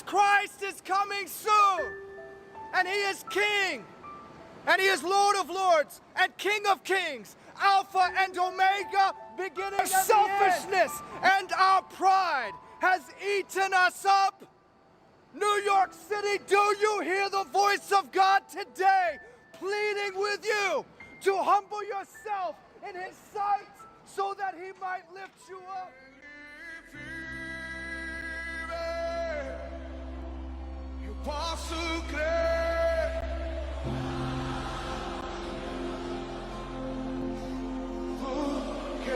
Christ is coming soon. And He is King. And He is Lord of Lords and King of Kings. Alpha and Omega, beginning and selfishness and our pride has eaten us up. New York City, do you hear the voice of God today pleading with you to humble yourself in His sight so that He might lift you up? Eu posso crer. Porque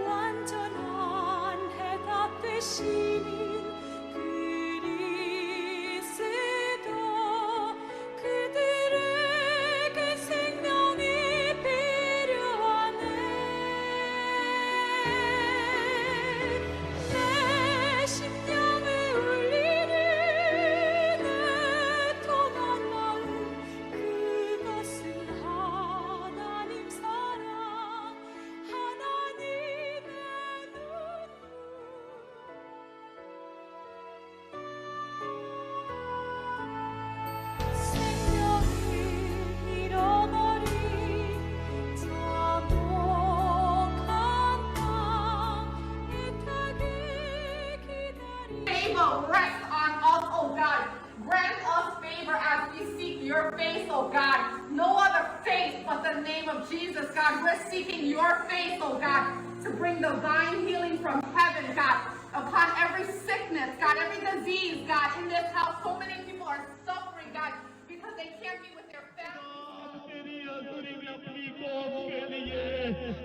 완전한 해답 되시는 그리스도 그들에게 생명이 필요하네. 내 심령을 울리는 애통한 마음 그것은 하나님 사랑 하나님의 생명을 잃어버린 자목한 땅 애타게 기다리 Favor rest on us, oh God. Grant us favor as we seek your face, oh God. No other face but the name of Jesus, God. We're seeking your face, oh God, to bring divine healing from heaven, God, upon every sickness, God, every disease, God. In this house, so many people are suffering, God, because they can't be with their families.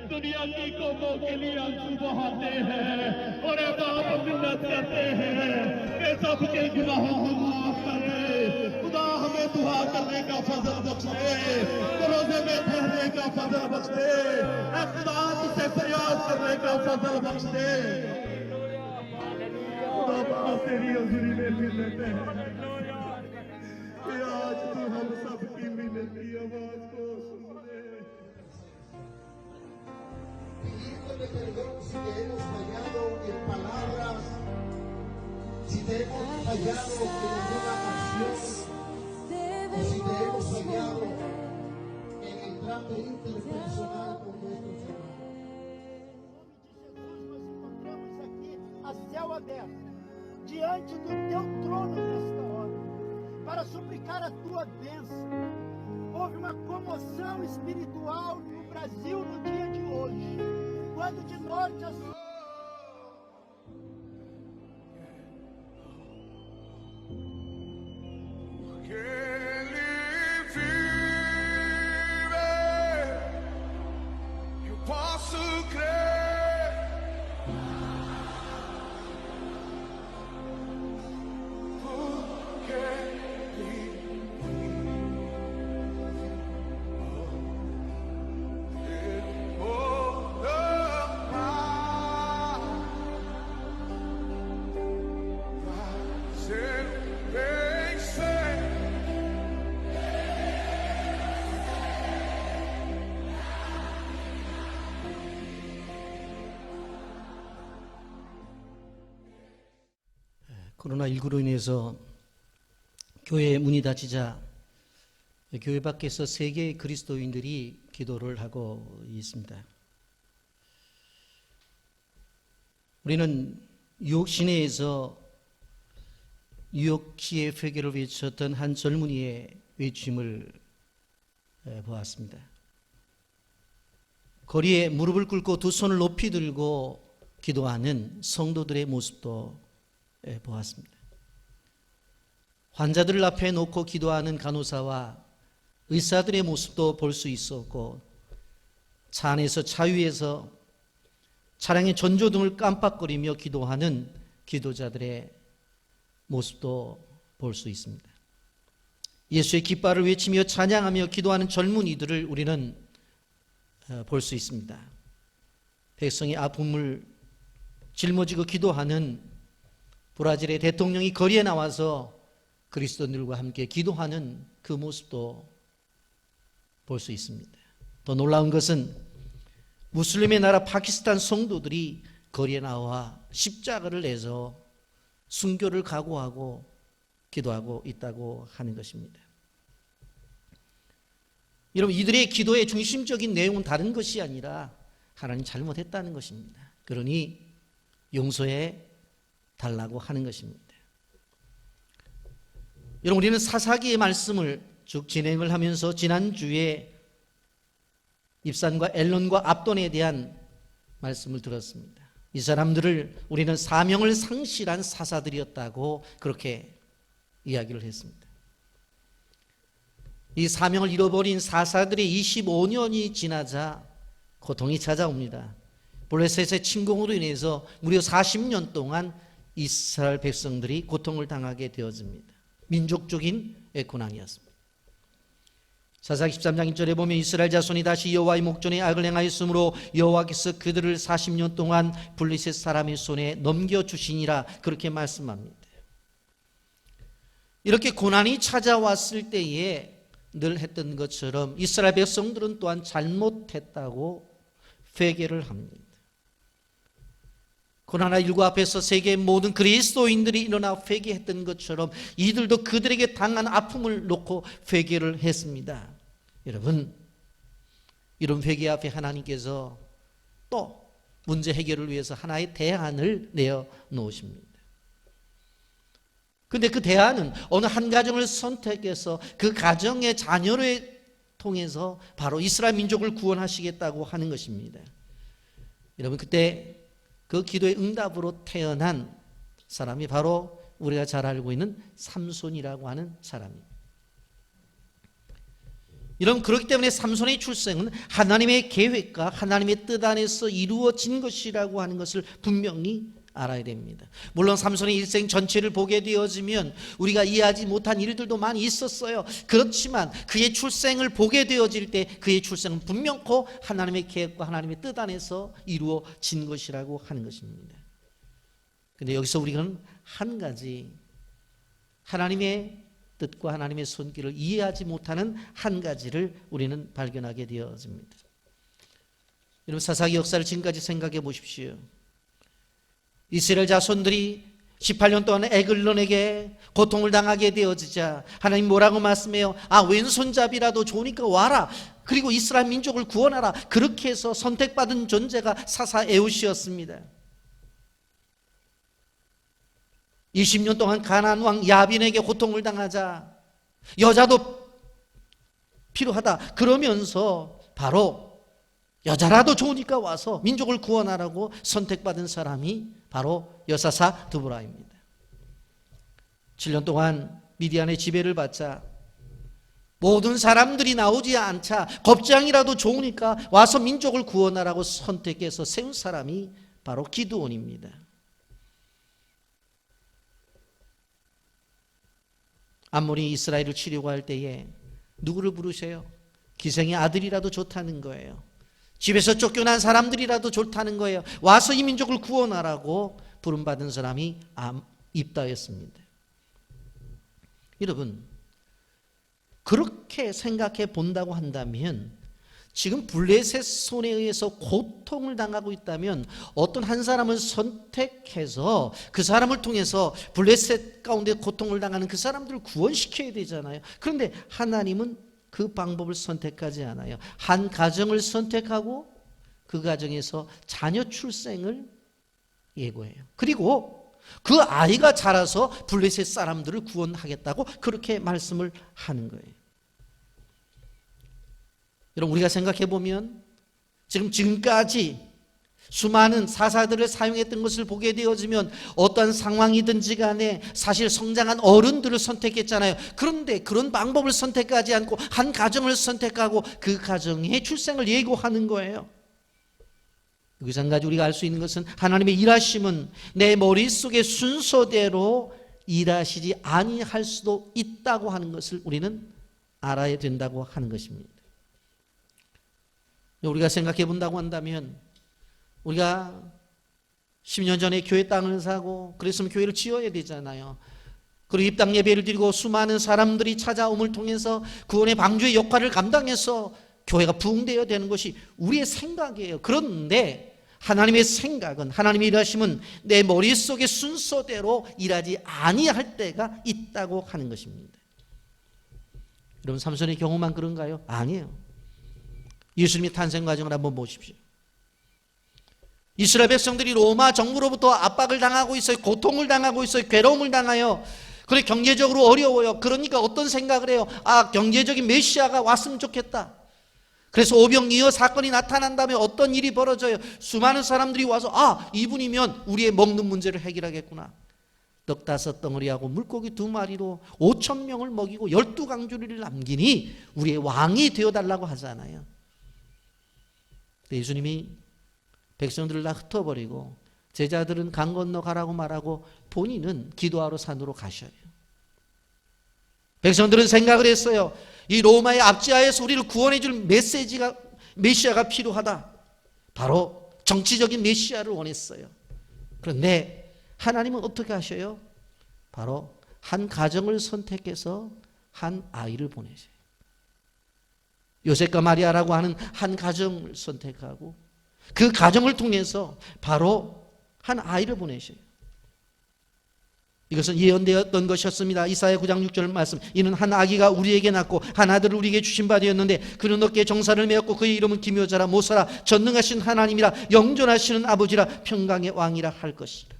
दुनिया की कौमों के लिए आंसू बहाते हैं और अब आप मिन्नत करते हैं कि सबके गुनाहों को माफ कर दे। खुदा हमें दुआ करने का फजल बख्श दे, रोजे में ठहरने का फजल बख्श दे, खुदा तुझसे फरियाद करने का फजल बख्श दे। खुदा बाप तेरी हज़ूरी में मिलते हैं कि आज तू हम सबकी मिन्नत की आवाज को सुन ले। Pidiéndole perdón si te hemos fallado en palabras, si te hemos fallado en alguna acción, o si te hemos fallado en el trato interpersonal con nuestros hermanos. Nós encontramos aqui a céu aberto, diante do teu trono nesta hora, para suplicar a tua bênção. Houve uma comoção espiritual no Brasil no dia de hoje, quando de norte a sul. que Ele vive. Eu posso crer. Porque 코로나19로 인해서 교회의 문이 닫히자 교회 밖에서 세계의 그리스도인들이 기도를 하고 있습니다. 우리는 뉴욕 시내에서 뉴욕시의 회개를 외쳤던 한 젊은이의 외침을 보았습니다. 거리에 무릎을 꿇고 두 손을 높이 들고 기도하는 성도들의 모습도 보았습니다. 환자들을 앞에 놓고 기도하는 간호사와 의사들의 모습도 볼 수 있었고, 차 안에서 차 위에서 차량의 전조등을 깜빡거리며 기도하는 기도자들의 모습도 볼 수 있습니다. 예수의 깃발을 외치며 찬양하며 기도하는 젊은이들을 우리는 볼 수 있습니다. 백성의 아픔을 짊어지고 기도하는 브라질의 대통령이 거리에 나와서 그리스도인들과 함께 기도하는 그 모습도 볼 수 있습니다. 더 놀라운 것은 무슬림의 나라 파키스탄 성도들이 거리에 나와 십자가를 내서 순교를 각오하고 기도하고 있다고 하는 것입니다. 여러분, 이들의 기도의 중심적인 내용은 다른 것이 아니라 하나님 잘못했다는 것입니다. 그러니 용서해 달라고 하는 것입니다. 여러분, 우리는 사사기의 말씀을 쭉 진행을 하면서 지난주에 입산과 엘론과 압돈에 대한 말씀을 들었습니다. 이 사람들을 우리는 사명을 상실한 사사들이었다고 그렇게 이야기를 했습니다. 이 사명을 잃어버린 사사들의 25년이 지나자 고통이 찾아옵니다. 블레셋의 침공으로 인해서 무려 40년 동안 이스라엘 백성들이 고통을 당하게 되어집니다. 민족적인 고난이었습니다. 사사기 13장 1절에 보면 이스라엘 자손이 다시 여호와의 목전에 악을 행하였으므로 여호와께서 그들을 40년 동안 블레셋 사람의 손에 넘겨주시니라, 그렇게 말씀합니다. 이렇게 고난이 찾아왔을 때에 늘 했던 것처럼 이스라엘 백성들은 또한 잘못했다고 회개를 합니다. 고난의 일과 앞에서 세계의 모든 그리스도인들이 일어나 회개했던 것처럼 이들도 그들에게 당한 아픔을 놓고 회개를 했습니다. 여러분, 이런 회개 앞에 하나님께서 또 문제 해결을 위해서 하나의 대안을 내어 놓으십니다. 그런데 그 대안은 어느 한 가정을 선택해서 그 가정의 자녀를 통해서 바로 이스라엘 민족을 구원하시겠다고 하는 것입니다. 여러분, 그때 그 기도의 응답으로 태어난 사람이 바로 우리가 잘 알고 있는 삼손이라고 하는 사람입니다. 여러분, 그렇기 때문에 삼손의 출생은 하나님의 계획과 하나님의 뜻 안에서 이루어진 것이라고 하는 것을 분명히 알아야 됩니다. 물론 삼손의 일생 전체를 보게 되어지면 우리가 이해하지 못한 일들도 많이 있었어요. 그렇지만 그의 출생을 보게 되어질 때 그의 출생은 분명코 하나님의 계획과 하나님의 뜻 안에서 이루어진 것이라고 하는 것입니다. 그런데 여기서 우리는 한 가지, 하나님의 뜻과 하나님의 손길을 이해하지 못하는 한 가지를 우리는 발견하게 되어집니다. 여러분, 사사기 역사를 지금까지 생각해 보십시오. 이스라엘 자손들이 18년 동안 에글론에게 고통을 당하게 되어지자 하나님 뭐라고 말씀해요? 왼손잡이라도 좋으니까 와라. 그리고 이스라엘 민족을 구원하라. 그렇게 해서 선택받은 존재가 사사 에웃이었습니다. 20년 동안 가나안 왕 야빈에게 고통을 당하자 여자도 필요하다. 그러면서 바로 여자라도 좋으니까 와서 민족을 구원하라고 선택받은 사람이 바로 여사사 드보라입니다. 7년 동안 미디안의 지배를 받자 모든 사람들이 나오지 않자 겁장이라도 좋으니까 와서 민족을 구원하라고 선택해서 세운 사람이 바로 기드온입니다. 암몬이 이스라엘을 치려고 할 때에 누구를 부르세요? 기생의 아들이라도 좋다는 거예요. 집에서 쫓겨난 사람들이라도 좋다는 거예요. 와서 이 민족을 구원하라고 부름받은 사람이 입다였습니다. 여러분, 그렇게 생각해 본다고 한다면 지금 블레셋 손에 의해서 고통을 당하고 있다면 어떤 한 사람을 선택해서 그 사람을 통해서 블레셋 가운데 고통을 당하는 그 사람들을 구원시켜야 되잖아요. 그런데 하나님은 그 방법을 선택하지 않아요. 한 가정을 선택하고 그 가정에서 자녀 출생을 예고해요. 그리고 그 아이가 자라서 블레셋 사람들을 구원하겠다고 그렇게 말씀을 하는 거예요. 여러분, 우리가 생각해 보면 지금까지 수많은 사사들을 사용했던 것을 보게 되어지면 어떠한 상황이든지 간에 사실 성장한 어른들을 선택했잖아요. 그런데 그런 방법을 선택하지 않고 한 가정을 선택하고 그 가정의 출생을 예고하는 거예요. 여기서 한 가지 우리가 알 수 있는 것은 하나님의 일하심은 내 머릿속의 순서대로 일하시지 아니할 수도 있다고 하는 것을 우리는 알아야 된다고 하는 것입니다. 우리가 생각해 본다고 한다면 우리가 10년 전에 교회 땅을 사고 그랬으면 교회를 지어야 되잖아요. 그리고 입당 예배를 드리고 수많은 사람들이 찾아옴을 통해서 구원의 방주의 역할을 감당해서 교회가 부흥되어야 되는 것이 우리의 생각이에요. 그런데 하나님의 생각은, 하나님의 일하심은 내 머릿속의 순서대로 일하지 아니할 때가 있다고 하는 것입니다. 여러분, 삼손의 경우만 그런가요? 아니에요. 예수님의 탄생 과정을 한번 보십시오. 이스라엘 백성들이 로마 정부로부터 압박을 당하고 있어요. 고통을 당하고 있어요. 괴로움을 당하여. 그래, 경제적으로 어려워요. 그러니까 어떤 생각을 해요? 경제적인 메시아가 왔으면 좋겠다. 그래서 오병이어 사건이 나타난 다음에 어떤 일이 벌어져요? 수많은 사람들이 와서 이분이면 우리의 먹는 문제를 해결하겠구나. 떡 5덩어리하고 물고기 2마리로 5,000명을 먹이고 12강주리를 남기니 우리의 왕이 되어달라고 하잖아요. 예수님이 백성들을 다 흩어버리고 제자들은 강 건너 가라고 말하고 본인은 기도하러 산으로 가셔요. 백성들은 생각을 했어요. 이 로마의 압제하에서 우리를 구원해 줄 메시아가 필요하다. 바로 정치적인 메시아를 원했어요. 그런데 하나님은 어떻게 하셔요? 바로 한 가정을 선택해서 한 아이를 보내셔요. 요셉과 마리아라고 하는 한 가정을 선택하고 그 가정을 통해서 바로 한 아이를 보내셔요. 이것은 예언되었던 것이었습니다. 이사야 9장 6절 말씀. 이는 한 아기가 우리에게 낳고 한 아들을 우리에게 주신 바 되었는데 그는 어깨에 정사를 메었고 그의 이름은 기묘자라 모사라 전능하신 하나님이라 영존하시는 아버지라 평강의 왕이라 할 것이라.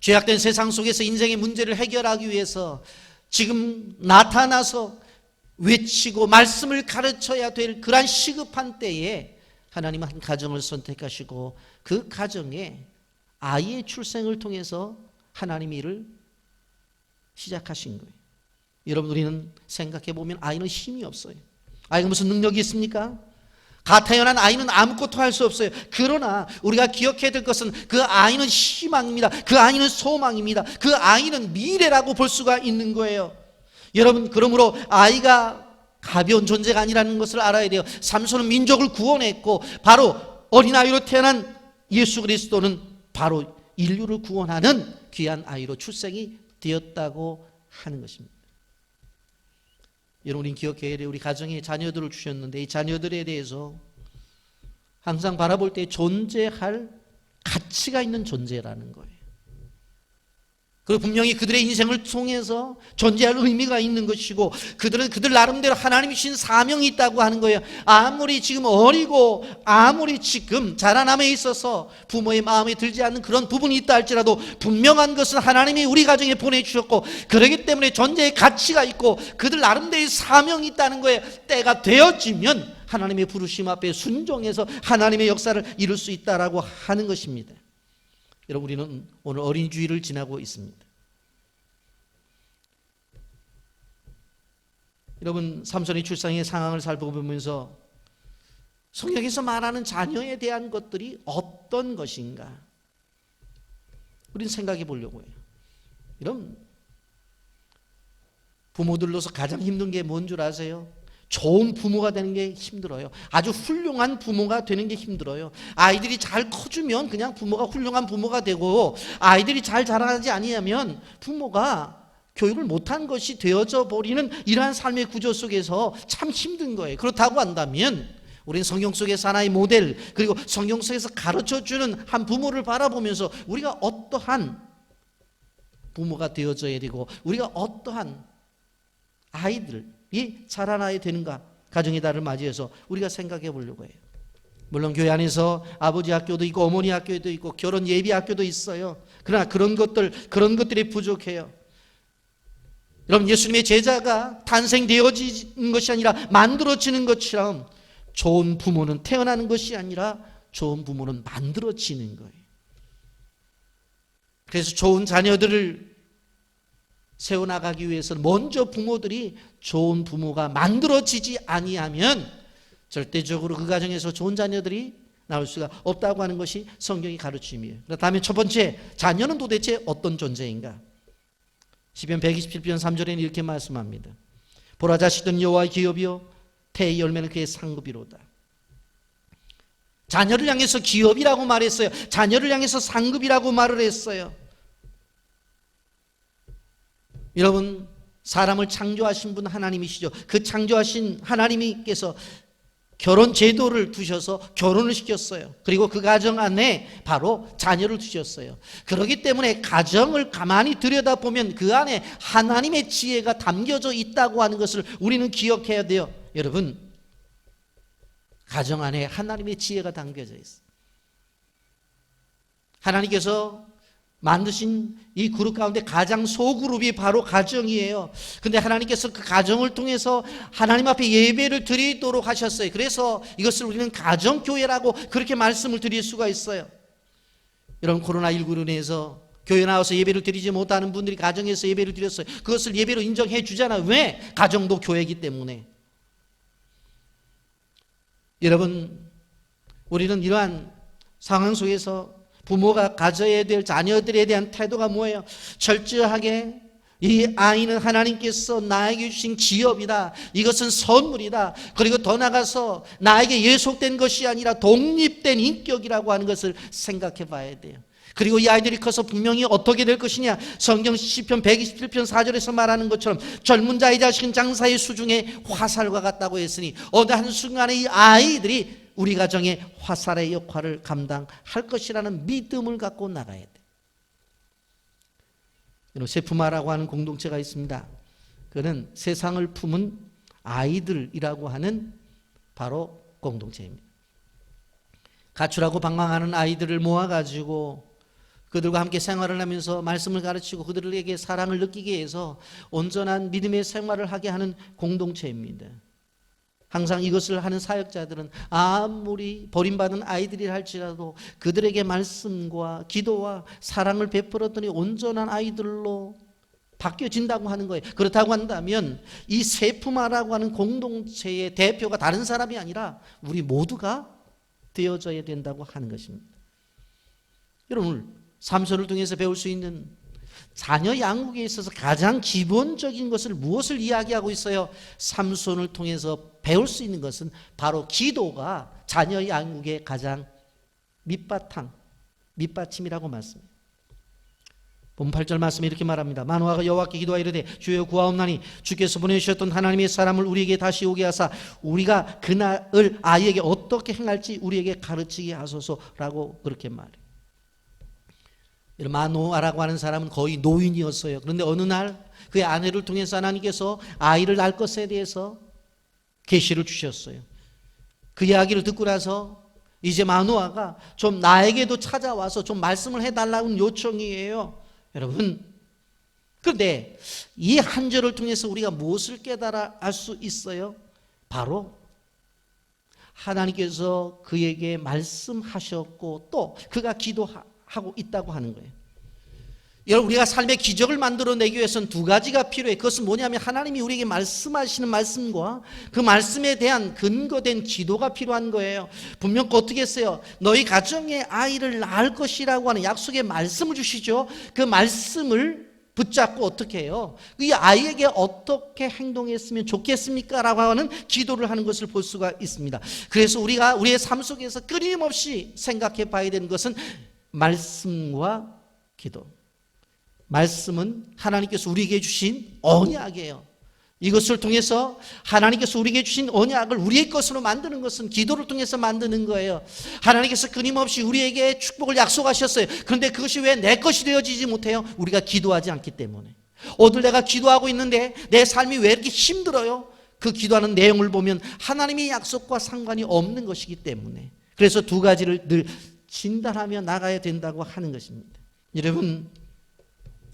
죄악된 세상 속에서 인생의 문제를 해결하기 위해서 지금 나타나서 외치고 말씀을 가르쳐야 될 그러한 시급한 때에 하나님은 한 가정을 선택하시고 그 가정에 아이의 출생을 통해서 하나님의 일을 시작하신 거예요. 여러분, 우리는 생각해 보면 아이는 힘이 없어요. 아이가 무슨 능력이 있습니까? 가태어난 아이는 아무것도 할 수 없어요. 그러나 우리가 기억해야 될 것은 그 아이는 희망입니다. 그 아이는 소망입니다. 그 아이는 미래라고 볼 수가 있는 거예요. 여러분, 그러므로 아이가 가벼운 존재가 아니라는 것을 알아야 돼요. 삼손은 민족을 구원했고 바로 어린아이로 태어난 예수 그리스도는 바로 인류를 구원하는 귀한 아이로 출생이 되었다고 하는 것입니다. 여러분, 우리는 기억해야 돼요. 우리 가정에 자녀들을 주셨는데 이 자녀들에 대해서 항상 바라볼 때 존재할 가치가 있는 존재라는 거예요. 그리고 분명히 그들의 인생을 통해서 존재할 의미가 있는 것이고 그들은 그들 나름대로 하나님이 주신 사명이 있다고 하는 거예요. 아무리 지금 어리고 아무리 지금 자라남에 있어서 부모의 마음에 들지 않는 그런 부분이 있다 할지라도 분명한 것은 하나님이 우리 가정에 보내주셨고 그렇기 때문에 존재의 가치가 있고 그들 나름대로의 사명이 있다는 거예요. 때가 되어지면 하나님의 부르심 앞에 순종해서 하나님의 역사를 이룰 수 있다라고 하는 것입니다. 여러분, 우리는 오늘 어린 주일을 지나고 있습니다. 여러분, 삼손의 출생의 상황을 살펴보면서 성경에서 말하는 자녀에 대한 것들이 어떤 것인가 우리는 생각해 보려고 해요. 여러분, 부모들로서 가장 힘든 게 뭔 줄 아세요? 좋은 부모가 되는 게 힘들어요. 아주 훌륭한 부모가 되는 게 힘들어요. 아이들이 잘 커주면 그냥 부모가 훌륭한 부모가 되고 아이들이 잘 자라지 아니하면 부모가 교육을 못한 것이 되어져 버리는 이러한 삶의 구조 속에서 참 힘든 거예요. 그렇다고 한다면 우리는 성경 속에서 하나의 모델 그리고 성경 속에서 가르쳐주는 한 부모를 바라보면서 우리가 어떠한 부모가 되어져야 되고 우리가 어떠한 아이들이 자라나야 되는가 가정의 달을 맞이해서 우리가 생각해 보려고 해요. 물론 교회 안에서 아버지 학교도 있고 어머니 학교도 있고 결혼 예비 학교도 있어요. 그러나 그런 것들이 부족해요. 여러분, 예수님의 제자가 탄생되어지는 것이 아니라 만들어지는 것처럼 좋은 부모는 태어나는 것이 아니라 좋은 부모는 만들어지는 거예요. 그래서 좋은 자녀들을 세워나가기 위해서는 먼저 부모들이 좋은 부모가 만들어지지 아니하면 절대적으로 그 가정에서 좋은 자녀들이 나올 수가 없다고 하는 것이 성경의 가르침이에요. 그다음에 첫 번째, 자녀는 도대체 어떤 존재인가? 시편 127편 3절에는 이렇게 말씀합니다. 보라, 자식은 여호와의 기업이요 태의 열매는 그의 상급이로다. 자녀를 향해서 기업이라고 말했어요. 자녀를 향해서 상급이라고 말을 했어요. 여러분, 사람을 창조하신 분 하나님이시죠. 그 창조하신 하나님께서 결혼 제도를 두셔서 결혼을 시켰어요. 그리고 그 가정 안에 바로 자녀를 두셨어요. 그렇기 때문에 가정을 가만히 들여다보면 그 안에 하나님의 지혜가 담겨져 있다고 하는 것을 우리는 기억해야 돼요. 여러분, 가정 안에 하나님의 지혜가 담겨져 있어요. 하나님께서 만드신 이 그룹 가운데 가장 소그룹이 바로 가정이에요. 근데 하나님께서 그 가정을 통해서 하나님 앞에 예배를 드리도록 하셨어요. 그래서 이것을 우리는 가정교회라고 그렇게 말씀을 드릴 수가 있어요. 이런 코로나19로 인해서 교회 나와서 예배를 드리지 못하는 분들이 가정에서 예배를 드렸어요. 그것을 예배로 인정해 주잖아요. 왜? 가정도 교회이기 때문에. 여러분, 우리는 이러한 상황 속에서 부모가 가져야 될 자녀들에 대한 태도가 뭐예요? 철저하게 이 아이는 하나님께서 나에게 주신 기업이다. 이것은 선물이다. 그리고 더 나가서 나에게 예속된 것이 아니라 독립된 인격이라고 하는 것을 생각해 봐야 돼요. 그리고 이 아이들이 커서 분명히 어떻게 될 것이냐? 성경 시편 127편 4절에서 말하는 것처럼 젊은 자의 자식은 장사의 수중에 화살과 같다고 했으니 어느 한순간에 이 아이들이 우리 가정의 화살의 역할을 감당할 것이라는 믿음을 갖고 나가야 돼. 세프마라고 하는 공동체가 있습니다. 그는 세상을 품은 아이들이라고 하는 바로 공동체입니다. 가출하고 방황하는 아이들을 모아가지고 그들과 함께 생활을 하면서 말씀을 가르치고 그들에게 사랑을 느끼게 해서 온전한 믿음의 생활을 하게 하는 공동체입니다. 항상 이것을 하는 사역자들은 아무리 버림받은 아이들이 할지라도 그들에게 말씀과 기도와 사랑을 베풀었더니 온전한 아이들로 바뀌어진다고 하는 거예요. 그렇다고 한다면 이 세프마라고 하는 공동체의 대표가 다른 사람이 아니라 우리 모두가 되어져야 된다고 하는 것입니다. 여러분, 삼손을 통해서 배울 수 있는 자녀 양육에 있어서 가장 기본적인 것을 무엇을 이야기하고 있어요? 삼손을 통해서 배울 수 있는 것은 바로 기도가 자녀 양육의 가장 밑받침이라고 말씀합니다. 본 8절 말씀에 이렇게 말합니다. 마노아가 여호와께 기도하여 이르되 주여 구하옵나니 주께서 보내주셨던 하나님의 사람을 우리에게 다시 오게 하사 우리가 그날을 아이에게 어떻게 행할지 우리에게 가르치게 하소서라고 그렇게 말해요. 마노아라고 하는 사람은 거의 노인이었어요. 그런데 어느 날 그의 아내를 통해서 하나님께서 아이를 낳을 것에 대해서 계시를 주셨어요. 그 이야기를 듣고 나서 이제 마노아가 좀 나에게도 찾아와서 좀 말씀을 해달라는 요청이에요. 여러분, 그런데 이 한 절을 통해서 우리가 무엇을 깨달아 알 수 있어요? 바로 하나님께서 그에게 말씀하셨고 또 그가 기도하고 있다고 하는 거예요. 여러분, 우리가 삶의 기적을 만들어내기 위해서는 두 가지가 필요해요. 그것은 뭐냐면 하나님이 우리에게 말씀하시는 말씀과 그 말씀에 대한 근거된 기도가 필요한 거예요. 분명 어떻게 했어요? 너희 가정에 아이를 낳을 것이라고 하는 약속의 말씀을 주시죠. 그 말씀을 붙잡고 어떻게 해요? 이 아이에게 어떻게 행동했으면 좋겠습니까? 라고 하는 기도를 하는 것을 볼 수가 있습니다. 그래서 우리가 우리의 삶 속에서 끊임없이 생각해 봐야 되는 것은 말씀과 기도. 말씀은 하나님께서 우리에게 주신 언약이에요. 이것을 통해서 하나님께서 우리에게 주신 언약을 우리의 것으로 만드는 것은 기도를 통해서 만드는 거예요. 하나님께서 끊임없이 우리에게 축복을 약속하셨어요. 그런데 그것이 왜 내 것이 되어지지 못해요? 우리가 기도하지 않기 때문에. 오늘 내가 기도하고 있는데 내 삶이 왜 이렇게 힘들어요? 그 기도하는 내용을 보면 하나님의 약속과 상관이 없는 것이기 때문에. 그래서 두 가지를 늘 진단하며 나가야 된다고 하는 것입니다. 여러분,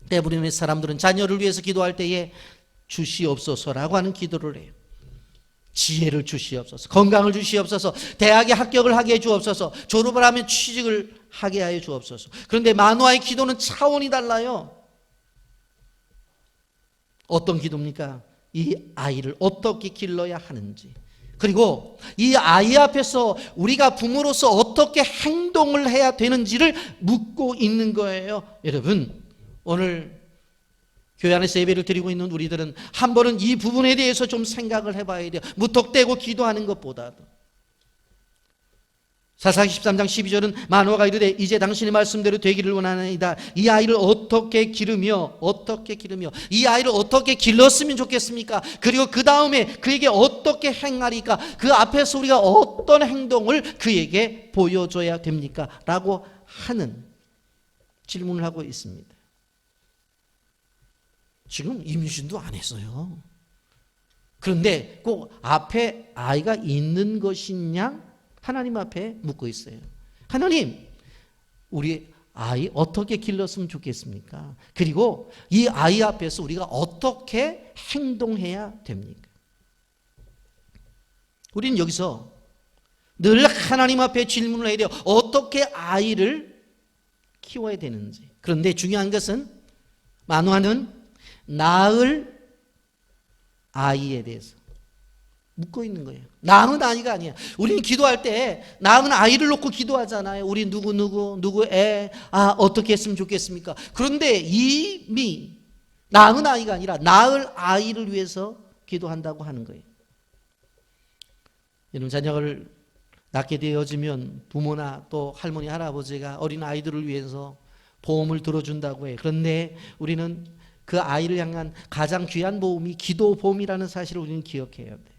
대부분의 사람들은 자녀를 위해서 기도할 때에 주시옵소서라고 하는 기도를 해요. 지혜를 주시옵소서, 건강을 주시옵소서, 대학에 합격을 하게 해 주옵소서, 졸업을 하면 취직을 하게 하여 주옵소서. 그런데 마노아의 기도는 차원이 달라요. 어떤 기도입니까? 이 아이를 어떻게 길러야 하는지, 그리고 이 아이 앞에서 우리가 부모로서 어떻게 행동을 해야 되는지를 묻고 있는 거예요. 여러분, 오늘 교회 안에서 예배를 드리고 있는 우리들은 한 번은 이 부분에 대해서 좀 생각을 해봐야 돼요. 무턱대고 기도하는 것보다도. 사사기 13장 12절은 마노아가 이르되 이제 당신의 말씀대로 되기를 원하나이다. 이 아이를 어떻게 기르며 이 아이를 어떻게 길렀으면 좋겠습니까? 그리고 그 다음에 그에게 어떻게 행하리까? 그 앞에서 우리가 어떤 행동을 그에게 보여줘야 됩니까? 라고 하는 질문을 하고 있습니다. 지금 임신도 안 했어요. 그런데 꼭 앞에 아이가 있는 것이냐? 하나님 앞에 묻고 있어요. 하나님, 우리 아이 어떻게 길렀으면 좋겠습니까? 그리고 이 아이 앞에서 우리가 어떻게 행동해야 됩니까? 우리는 여기서 늘 하나님 앞에 질문을 해야 돼요. 어떻게 아이를 키워야 되는지. 그런데 중요한 것은 마노아는 낳을 아이에 대해서 묻고 있는 거예요. 낳은 아이가 아니야. 우리는 기도할 때 낳은 아이를 놓고 기도하잖아요. 우리 누구 애 어떻게 했으면 좋겠습니까? 그런데 이미 낳은 아이가 아니라 낳을 아이를 위해서 기도한다고 하는 거예요. 여러분, 자녀를 낳게 되어지면 부모나 또 할머니 할아버지가 어린 아이들을 위해서 보험을 들어준다고 해요. 그런데 우리는 그 아이를 향한 가장 귀한 보험이 기도 보험이라는 사실을 우리는 기억해야 돼요.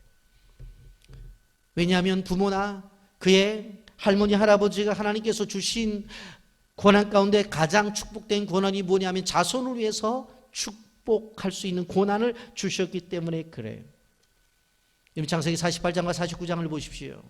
왜냐하면 부모나 그의 할머니 할아버지가 하나님께서 주신 권한 가운데 가장 축복된 권한이 뭐냐면 자손을 위해서 축복할 수 있는 권한을 주셨기 때문에 그래요. 창세기 48장과 49장을 보십시오.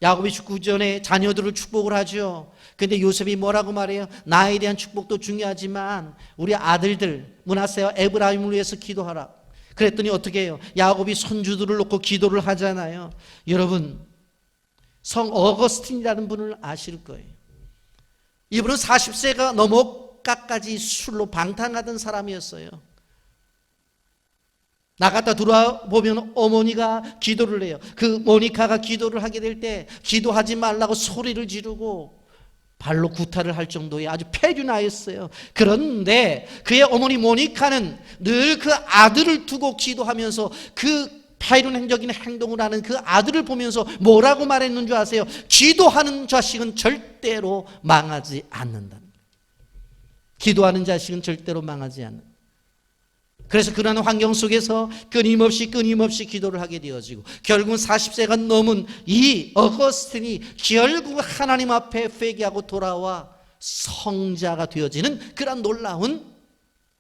야곱이 죽기 전에 자녀들을 축복을 하죠. 근데 요셉이 뭐라고 말해요? 나에 대한 축복도 중요하지만 우리 아들들 므낫세와 에브라임을 위해서 기도하라. 그랬더니 어떻게 해요? 야곱이 손주들을 놓고 기도를 하잖아요. 여러분, 성 어거스틴이라는 분을 아실 거예요. 이분은 40세가 넘어까지 술로 방탕하던 사람이었어요. 나갔다 돌아보면 어머니가 기도를 해요. 그 모니카가 기도를 하게 될 때 기도하지 말라고 소리를 지르고 발로 구타를 할 정도의 아주 폐륜아였어요. 그런데 그의 어머니 모니카는 늘 그 아들을 두고 기도하면서 그 폐륜행적인 행동을 하는 그 아들을 보면서 뭐라고 말했는 줄 아세요? 기도하는 자식은 절대로 망하지 않는다. 기도하는 자식은 절대로 망하지 않는다. 그래서 그런 환경 속에서 끊임없이 기도를 하게 되어지고 결국은 40세가 넘은 이 어거스틴이 결국 하나님 앞에 회개하고 돌아와 성자가 되어지는 그런 놀라운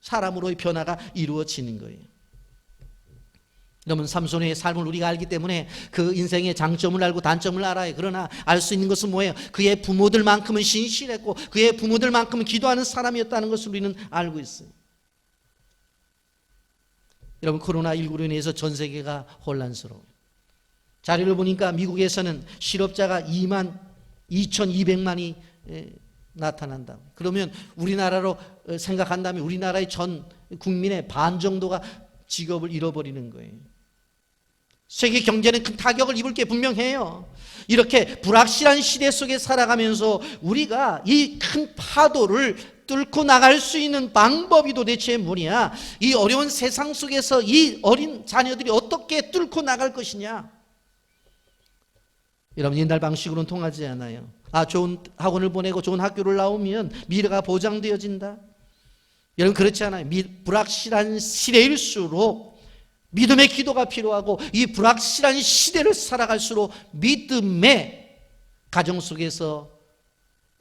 사람으로의 변화가 이루어지는 거예요. 여러분, 삼손의 삶을 우리가 알기 때문에 그 인생의 장점을 알고 단점을 알아요. 그러나 알 수 있는 것은 뭐예요? 그의 부모들만큼은 신실했고 그의 부모들만큼은 기도하는 사람이었다는 것을 우리는 알고 있어요. 여러분, 코로나19로 인해서 전 세계가 혼란스러워요. 자료를 보니까 미국에서는 실업자가 22,200만이 나타난다. 그러면 우리나라로 생각한다면 우리나라의 전 국민의 반 정도가 직업을 잃어버리는 거예요. 세계 경제는 큰 타격을 입을 게 분명해요. 이렇게 불확실한 시대 속에 살아가면서 우리가 이 큰 파도를 뚫고 나갈 수 있는 방법이 도대체 뭐냐? 이 어려운 세상 속에서 이 어린 자녀들이 어떻게 뚫고 나갈 것이냐? 여러분, 옛날 방식으로는 통하지 않아요. 좋은 학원을 보내고 좋은 학교를 나오면 미래가 보장되어진다. 여러분, 그렇지 않아요. 불확실한 시대일수록 믿음의 기도가 필요하고 이 불확실한 시대를 살아갈수록 믿음의 가정 속에서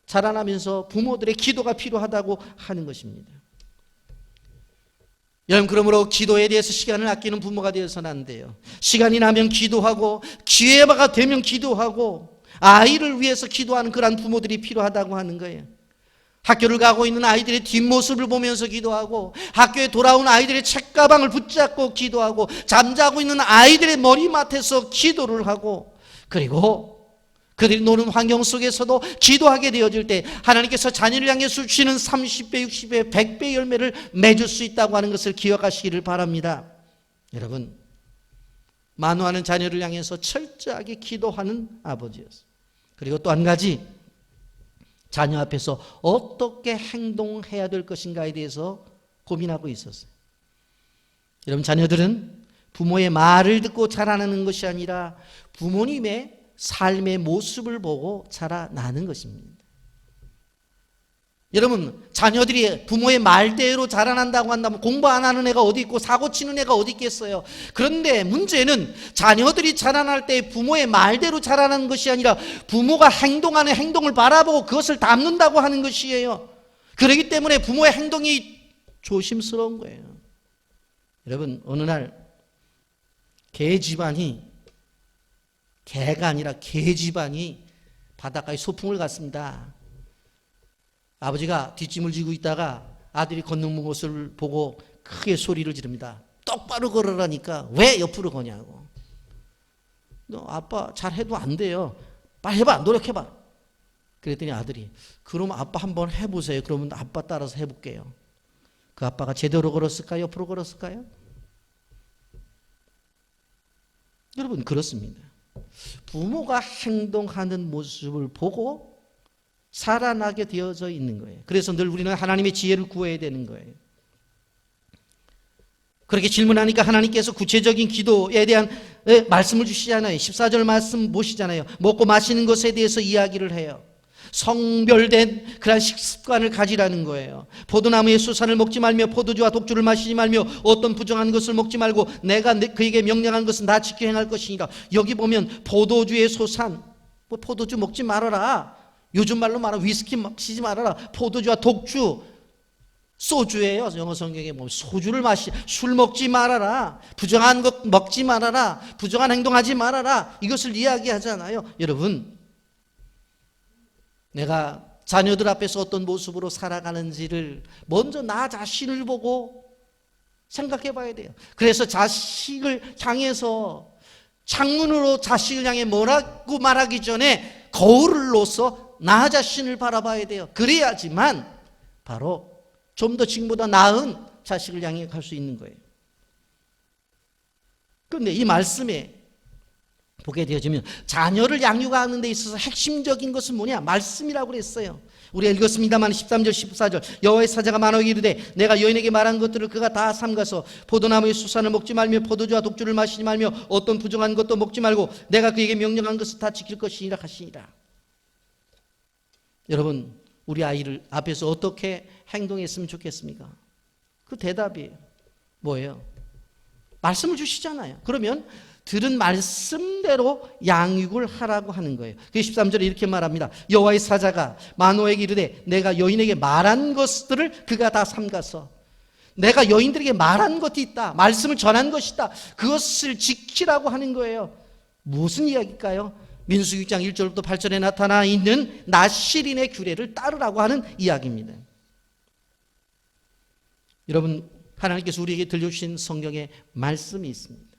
자라나면서 부모들의 기도가 필요하다고 하는 것입니다. 여러분, 그러므로 기도에 대해서 시간을 아끼는 부모가 되어서는 안 돼요. 시간이 나면 기도하고 기회가 되면 기도하고 아이를 위해서 기도하는 그런 부모들이 필요하다고 하는 거예요. 학교를 가고 있는 아이들의 뒷모습을 보면서 기도하고, 학교에 돌아온 아이들의 책가방을 붙잡고 기도하고, 잠자고 있는 아이들의 머리맡에서 기도를 하고, 그리고 그들이 노는 환경 속에서도 기도하게 되어질 때 하나님께서 자녀를 향해서 주시는 30배, 60배, 100배 열매를 맺을 수 있다고 하는 것을 기억하시기를 바랍니다. 여러분, 만호하는 자녀를 향해서 철저하게 기도하는 아버지였어요. 그리고 또 한 가지, 자녀 앞에서 어떻게 행동해야 될 것인가에 대해서 고민하고 있었어요. 여러분, 자녀들은 부모의 말을 듣고 자라나는 것이 아니라 부모님의 삶의 모습을 보고 자라나는 것입니다. 여러분, 자녀들이 부모의 말대로 자라난다고 한다면 공부 안 하는 애가 어디 있고 사고 치는 애가 어디 있겠어요. 그런데 문제는 자녀들이 자라날 때 부모의 말대로 자라나는 것이 아니라 부모가 행동하는 행동을 바라보고 그것을 담는다고 하는 것이에요. 그렇기 때문에 부모의 행동이 조심스러운 거예요. 여러분, 어느 날 개 집안이, 개가 아니라 개 집안이 바닷가에 소풍을 갔습니다. 아버지가 뒷짐을 지고 있다가 아들이 걷는 모습을 보고 크게 소리를 지릅니다. 똑바로 걸으라니까 왜 옆으로 거냐고. 너 아빠 잘해도 안 돼요. 빨리 해봐, 노력해봐. 그랬더니 아들이, 그럼 아빠 한번 해보세요. 그러면 아빠 따라서 해볼게요. 그 아빠가 제대로 걸었을까요? 옆으로 걸었을까요? 여러분, 그렇습니다. 부모가 행동하는 모습을 보고 살아나게 되어져 있는 거예요. 그래서 늘 우리는 하나님의 지혜를 구해야 되는 거예요. 그렇게 질문하니까 하나님께서 구체적인 기도에 대한 말씀을 주시잖아요. 14절 말씀 보시잖아요. 먹고 마시는 것에 대해서 이야기를 해요. 성별된 그런 식습관을 가지라는 거예요. 포도나무의 수산을 먹지 말며 포도주와 독주를 마시지 말며 어떤 부정한 것을 먹지 말고 내가 그에게 명령한 것은 다 지켜 행할 것이니라. 여기 보면 포도주의 소산, 뭐 포도주 먹지 말아라. 요즘 말로 말하면 위스키 마시지 말아라. 포도주와 독주, 소주예요. 영어 성경에 뭐 소주를 술 먹지 말아라. 부정한 것 먹지 말아라. 부정한 행동하지 말아라. 이것을 이야기하잖아요. 여러분, 내가 자녀들 앞에서 어떤 모습으로 살아가는지를 먼저 나 자신을 보고 생각해 봐야 돼요. 그래서 자식을 향해서, 창문으로 자식을 향해 뭐라고 말하기 전에 거울로서 나 자신을 바라봐야 돼요. 그래야지만 바로 좀 더 지금보다 나은 자식을 향해 갈 수 있는 거예요. 그런데 이 말씀에 보게 되어지면 자녀를 양육하는 데 있어서 핵심적인 것은 뭐냐? 말씀이라고 그랬어요. 우리가 읽었습니다만 13절 14절 여호와의 사자가 만호에게 이르되 내가 여인에게 말한 것들을 그가 다 삼가서 포도나무의 수산을 먹지 말며 포도주와 독주를 마시지 말며 어떤 부정한 것도 먹지 말고 내가 그에게 명령한 것을 다 지킬 것이니라 하시니라. 여러분, 우리 아이를 앞에서 어떻게 행동했으면 좋겠습니까? 그 대답이 뭐예요? 말씀을 주시잖아요. 그러면 들은 말씀대로 양육을 하라고 하는 거예요. 그 13절에 이렇게 말합니다. 여호와의 사자가 마노에게 이르되 내가 여인에게 말한 것들을 그가 다 삼가서, 내가 여인들에게 말한 것이 있다, 말씀을 전한 것이 있다, 그것을 지키라고 하는 거예요. 무슨 이야기일까요? 민수기 6장 1절부터 8절에 나타나 있는 나실인의 규례를 따르라고 하는 이야기입니다. 여러분, 하나님께서 우리에게 들려주신 성경에 말씀이 있습니다.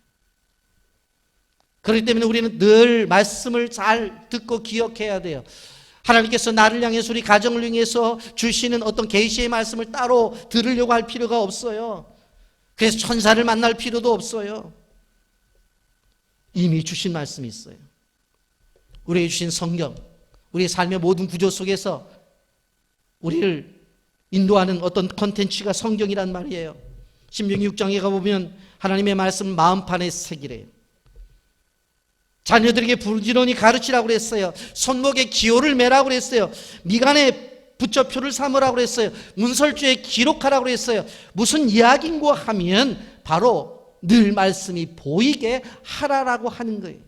그렇기 때문에 우리는 늘 말씀을 잘 듣고 기억해야 돼요. 하나님께서 나를 향해서, 우리 가정을 향해서 주시는 어떤 계시의 말씀을 따로 들으려고 할 필요가 없어요. 그래서 천사를 만날 필요도 없어요. 이미 주신 말씀이 있어요. 우리에게 주신 성경, 우리의 삶의 모든 구조 속에서 우리를 인도하는 어떤 컨텐츠가 성경이란 말이에요. 신명기 6장에 가보면 하나님의 말씀을 마음판에 새기래요. 자녀들에게 부지런히 가르치라고 그랬어요. 손목에 기호를 매라고 그랬어요. 미간에 붙여 표를 삼으라고 그랬어요. 문설주에 기록하라고 그랬어요. 무슨 이야기인고 하면 바로 늘 말씀이 보이게 하라라고 하는 거예요.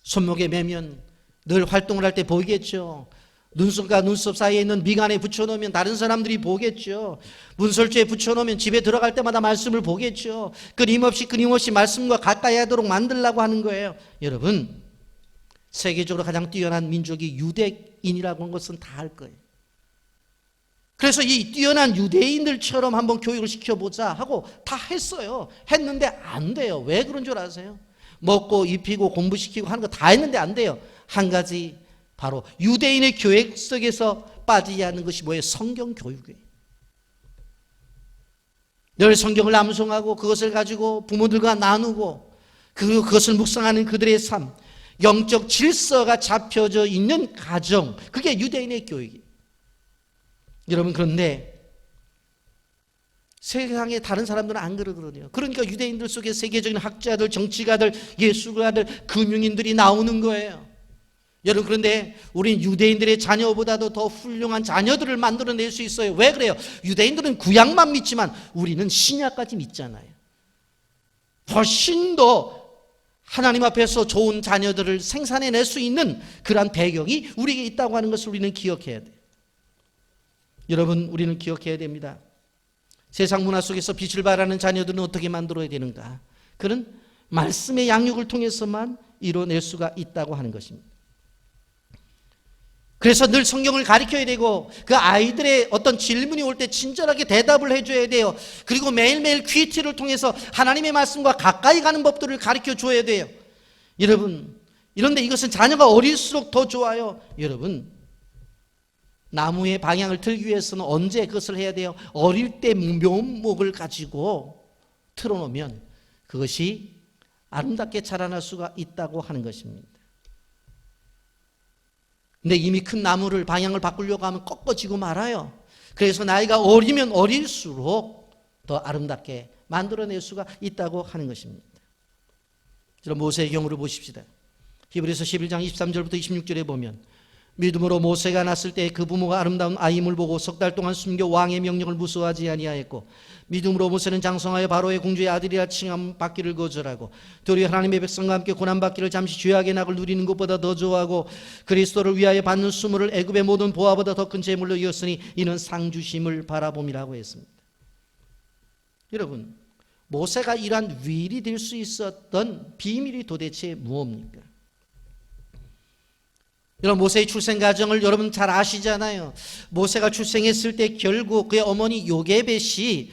손목에 매면 늘 활동을 할 때 보이겠죠. 눈썹과 눈썹 사이에 있는 미간에 붙여놓으면 다른 사람들이 보겠죠. 문설주에 붙여놓으면 집에 들어갈 때마다 말씀을 보겠죠. 끊임없이 말씀과 가까이 하도록 만들려고 하는 거예요. 여러분, 세계적으로 가장 뛰어난 민족이 유대인이라고 하는 것은 다 알 거예요. 그래서 이 뛰어난 유대인들처럼 한번 교육을 시켜보자 하고 다 했어요. 했는데 안 돼요. 왜 그런 줄 아세요? 먹고 입히고 공부시키고 하는 거 다 했는데 안 돼요. 한 가지, 바로 유대인의 교육 속에서 빠지지 않는 것이 뭐예요? 성경 교육이에요. 늘 성경을 암송하고 그것을 가지고 부모들과 나누고 그리고 그것을 묵상하는 그들의 삶, 영적 질서가 잡혀져 있는 가정, 그게 유대인의 교육이에요. 여러분, 그런데 세상의 다른 사람들은 안 그러거든요. 그러니까 유대인들 속에 세계적인 학자들, 정치가들, 예술가들, 금융인들이 나오는 거예요. 여러분, 그런데 우린 유대인들의 자녀보다도 더 훌륭한 자녀들을 만들어낼 수 있어요. 왜 그래요? 유대인들은 구약만 믿지만 우리는 신약까지 믿잖아요. 훨씬 더 하나님 앞에서 좋은 자녀들을 생산해낼 수 있는 그러한 배경이 우리에게 있다고 하는 것을 우리는 기억해야 돼요. 여러분, 우리는 기억해야 됩니다. 세상 문화 속에서 빛을 발하는 자녀들은 어떻게 만들어야 되는가? 그런 말씀의 양육을 통해서만 이뤄낼 수가 있다고 하는 것입니다. 그래서 늘 성경을 가르쳐야 되고 그 아이들의 어떤 질문이 올 때 친절하게 대답을 해줘야 돼요. 그리고 매일매일 퀴즈를 통해서 하나님의 말씀과 가까이 가는 법들을 가르쳐 줘야 돼요. 여러분, 이런데 이것은 자녀가 어릴수록 더 좋아요. 여러분, 나무의 방향을 틀기 위해서는 언제 그것을 해야 돼요? 어릴 때 묘목을 가지고 틀어놓으면 그것이 아름답게 자라날 수가 있다고 하는 것입니다. 근데 이미 큰 나무를 방향을 바꾸려고 하면 꺾어지고 말아요. 그래서 나이가 어리면 어릴수록 더 아름답게 만들어낼 수가 있다고 하는 것입니다. 모세의 경우를 보십시다. 히브리서 11장 23절부터 26절에 보면 믿음으로 모세가 났을 때 그 부모가 아름다운 아임을 보고 석 달 동안 숨겨 왕의 명령을 무서워하지 아니하였고 믿음으로 모세는 장성하여 바로의 공주의 아들이라 칭함 받기를 거절하고 도리어 하나님의 백성과 함께 고난받기를 잠시 죄악의 낙을 누리는 것보다 더 좋아하고 그리스도를 위하여 받는 수모를 애굽의 모든 보화보다 더 큰 재물로 이었으니 이는 상 주심을 바라봄이라고 했습니다. 여러분, 모세가 이러한 위일이 될 수 있었던 비밀이 도대체 무엇입니까? 여러분, 모세의 출생 과정을 여러분 잘 아시잖아요. 모세가 출생했을 때 결국 그의 어머니 요게벳이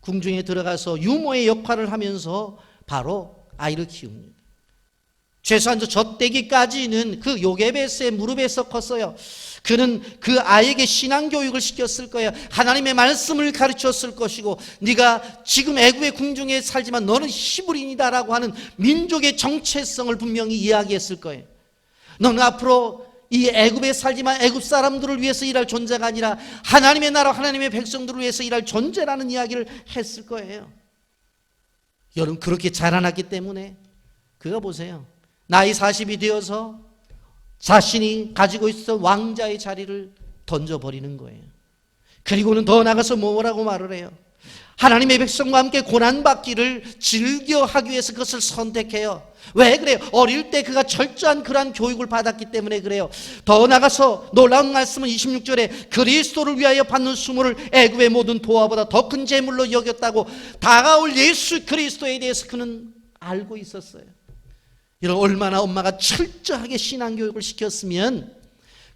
궁중에 들어가서 유모의 역할을 하면서 바로 아이를 키웁니다. 최소한 젖대기까지는 그 요게벳의 무릎에서 컸어요. 그는 그 아이에게 신앙교육을 시켰을 거예요. 하나님의 말씀을 가르쳤을 것이고 네가 지금 애굽의 궁중에 살지만 너는 히브리인이다라고 하는 민족의 정체성을 분명히 이야기했을 거예요. 너는 앞으로 이 애굽에 살지만 애굽 사람들을 위해서 일할 존재가 아니라 하나님의 나라, 하나님의 백성들을 위해서 일할 존재라는 이야기를 했을 거예요. 여러분, 그렇게 자라났기 때문에 그가 보세요. 나이 40이 되어서 자신이 가지고 있었던 왕자의 자리를 던져버리는 거예요. 그리고는 더 나가서 뭐라고 말을 해요? 하나님의 백성과 함께 고난받기를 즐겨하기 위해서 그것을 선택해요. 왜 그래요? 어릴 때 그가 철저한 그러한 교육을 받았기 때문에 그래요. 더 나가서 놀라운 말씀은 26절에 그리스도를 위하여 받는 수모를 애굽의 모든 보화보다 더 큰 재물로 여겼다고 다가올 예수 그리스도에 대해서 그는 알고 있었어요. 이런 얼마나 엄마가 철저하게 신앙교육을 시켰으면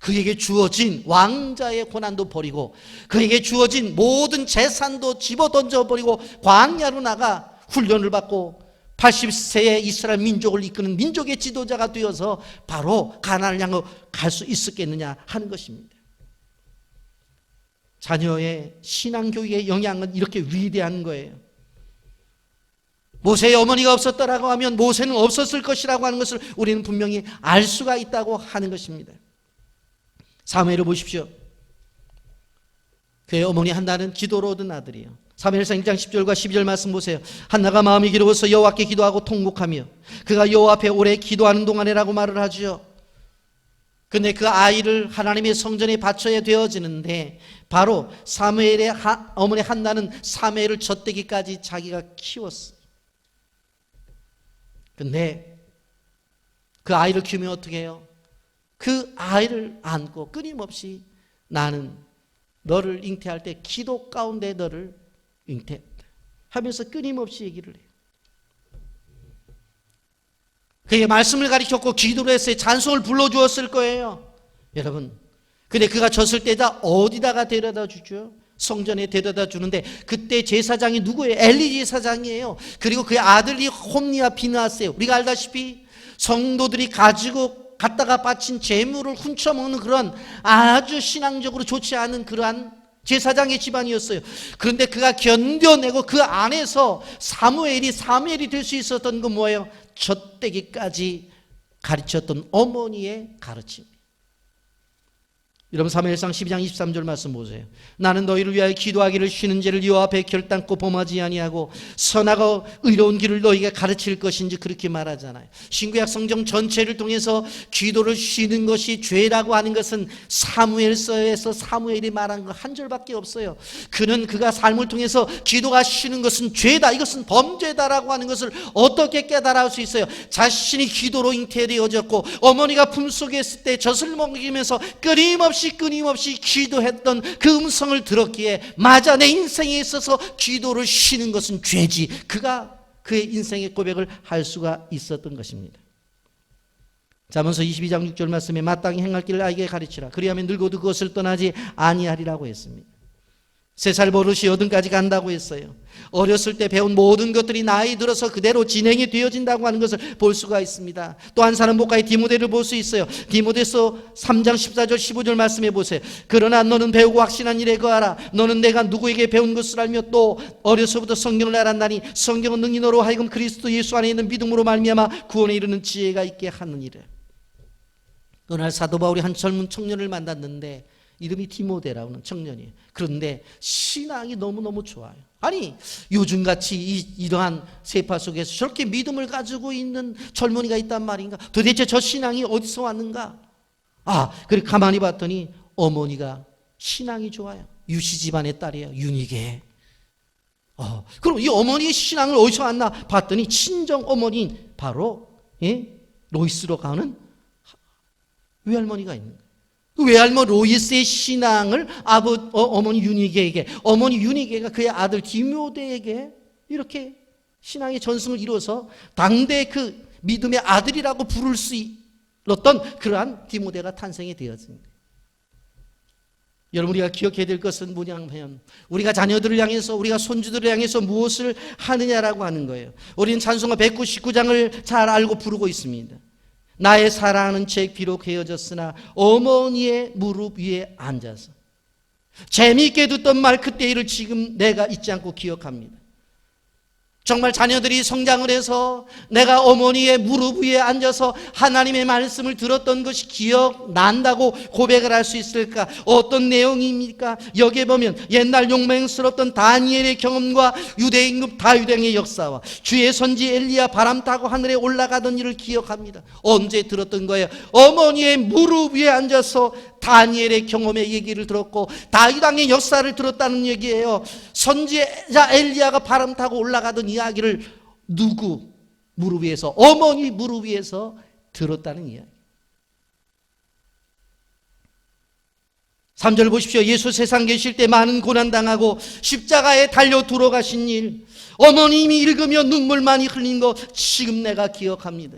그에게 주어진 왕자의 고난도 버리고 그에게 주어진 모든 재산도 집어던져버리고 광야로 나가 훈련을 받고 80세의 이스라엘 민족을 이끄는 민족의 지도자가 되어서 바로 가나안을 향해 갈 수 있었겠느냐 하는 것입니다. 자녀의 신앙교육의 영향은 이렇게 위대한 거예요. 모세의 어머니가 없었더라고 하면 모세는 없었을 것이라고 하는 것을 우리는 분명히 알 수가 있다고 하는 것입니다. 사무엘을 보십시오. 그의 어머니 한나는 기도로 얻은 아들이에요. 사무엘상 1장 10절과 12절 말씀 보세요. 한나가 마음이 기로워서 여호와께 기도하고 통곡하며 그가 여호와 앞에 오래 기도하는 동안에라고 말을 하죠. 근데 그 아이를 하나님의 성전에 바쳐야 되어지는데 바로 사무엘의 어머니 한나는 사무엘을 젖대기까지 자기가 키웠어요. 근데 그 아이를 키우면 어떻게 해요? 그 아이를 안고 끊임없이 나는 너를 잉태할 때 기도 가운데 너를 잉태했다 하면서 끊임없이 얘기를 해요. 그에게 말씀을 가르쳤고 기도를 했어요. 찬송을 불러주었을 거예요. 여러분, 근데 그가 졌을 때다 어디다가 데려다 주죠? 성전에 데려다 주는데 그때 제사장이 누구예요? 엘리 제사장이에요. 그리고 그의 아들이 홈리와 비느하스예요. 우리가 알다시피 성도들이 가지고 갖다가 바친 재물을 훔쳐먹는 그런 아주 신앙적으로 좋지 않은 그러한 제사장의 집안이었어요. 그런데 그가 견뎌내고 그 안에서 사무엘이 될 수 있었던 건 뭐예요? 젖대기까지 가르쳤던 어머니의 가르침. 여러분, 사무엘상 12장 23절 말씀 보세요. 나는 너희를 위하여 기도하기를 쉬는 죄를 여호와 앞에 결단코 범하지 아니하고 선하고 의로운 길을 너희에게 가르칠 것인지 그렇게 말하잖아요. 신구약 성경 전체를 통해서 기도를 쉬는 것이 죄라고 하는 것은 사무엘서에서 사무엘이 말한 거 한 절밖에 없어요. 그가 삶을 통해서 기도가 쉬는 것은 죄다, 이것은 범죄다라고 하는 것을 어떻게 깨달을 수 있어요? 자신이 기도로 잉태되어졌고 어머니가 품속에 있을 때 젖을 먹이면서 끊임없이 기도했던 그 음성을 들었기에 맞아, 내 인생에 있어서 기도를 쉬는 것은 죄지. 그가 그의 인생의 고백을 할 수가 있었던 것입니다. 잠언서 22장 6절 말씀에 마땅히 행할 길을 아이에게 가르치라. 그리하면 늙어도 그것을 떠나지 아니하리라고 했습니다. 3살 버릇이 80까지 간다고 했어요. 어렸을 때 배운 모든 것들이 나이 들어서 그대로 진행이 되어진다고 하는 것을 볼 수가 있습니다. 또 한 사람 목가의 디모데를 볼 수 있어요. 디모데서 3장 14절 15절 말씀해 보세요. 그러나 너는 배우고 확신한 일에 거하라. 너는 내가 누구에게 배운 것을 알며 또 어려서부터 성경을 알았나니 성경은 능히 너로 하여금 그리스도 예수 안에 있는 믿음으로 말미암아 구원에 이르는 지혜가 있게 하느니라. 어느 날 사도 바울이 한 젊은 청년을 만났는데 이름이 디모데라고 하는 청년이에요. 그런데 신앙이 너무너무 좋아요. 아니, 요즘같이 이러한 세파 속에서 저렇게 믿음을 가지고 있는 젊은이가 있단 말인가? 도대체 저 신앙이 어디서 왔는가? 그리고 가만히 봤더니 어머니가 신앙이 좋아요. 유시 집안의 딸이에요. 윤희계. 그럼 이 어머니의 신앙을 어디서 왔나 봤더니 친정 어머니인 바로 로이스로 가는 외할머니가 있는 거예요. 그 외할머니 로이스의 신앙을 어머니 윤희계에게, 어머니 윤희계가 그의 아들 디모데에게 이렇게 신앙의 전승을 이루어서 당대 그 믿음의 아들이라고 부를 수 있었던 그러한 디모데가 탄생이 되었습니다. 여러분, 우리가 기억해야 될 것은 뭐냐면 우리가 자녀들을 향해서, 우리가 손주들을 향해서 무엇을 하느냐라고 하는 거예요. 우리는 찬송가 199장을 잘 알고 부르고 있습니다. 나의 사랑하는 책 비록 헤어졌으나 어머니의 무릎 위에 앉아서. 재미있게 듣던 말 그때 일을 지금 내가 잊지 않고 기억합니다. 정말 자녀들이 성장을 해서 내가 어머니의 무릎 위에 앉아서 하나님의 말씀을 들었던 것이 기억난다고 고백을 할 수 있을까? 어떤 내용입니까? 여기에 보면 옛날 용맹스럽던 다니엘의 경험과 유대 임금 다윗왕의 역사와 주의 선지 엘리야 바람 타고 하늘에 올라가던 일을 기억합니다. 언제 들었던 거예요? 어머니의 무릎 위에 앉아서 다니엘의 경험의 얘기를 들었고 다윗왕의 역사를 들었다는 얘기예요. 선지자 엘리야가 바람 타고 올라가던 이야기를 누구 무릎 위에서, 어머니 무릎 위에서 들었다는 이야기. 3절 보십시오. 예수 세상 계실 때 많은 고난당하고 십자가에 달려 들어가신 일, 어머님이 읽으며 눈물 많이 흘린 거 지금 내가 기억합니다.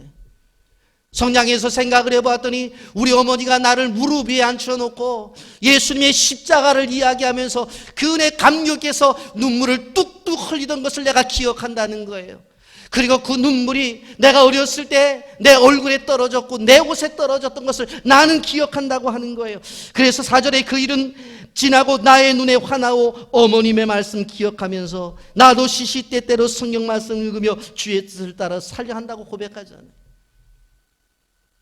성장해서 생각을 해보았더니 우리 어머니가 나를 무릎 위에 앉혀놓고 예수님의 십자가를 이야기하면서 그 은혜 감격해서 눈물을 뚝뚝 흘리던 것을 내가 기억한다는 거예요. 그리고 그 눈물이 내가 어렸을 때 내 얼굴에 떨어졌고 내 옷에 떨어졌던 것을 나는 기억한다고 하는 거예요. 그래서 4절에 그 일은 지나고 나의 눈에 환하고 어머님의 말씀 기억하면서 나도 시시때때로 성경 말씀 읽으며 주의 뜻을 따라 살려 한다고 고백하잖아요.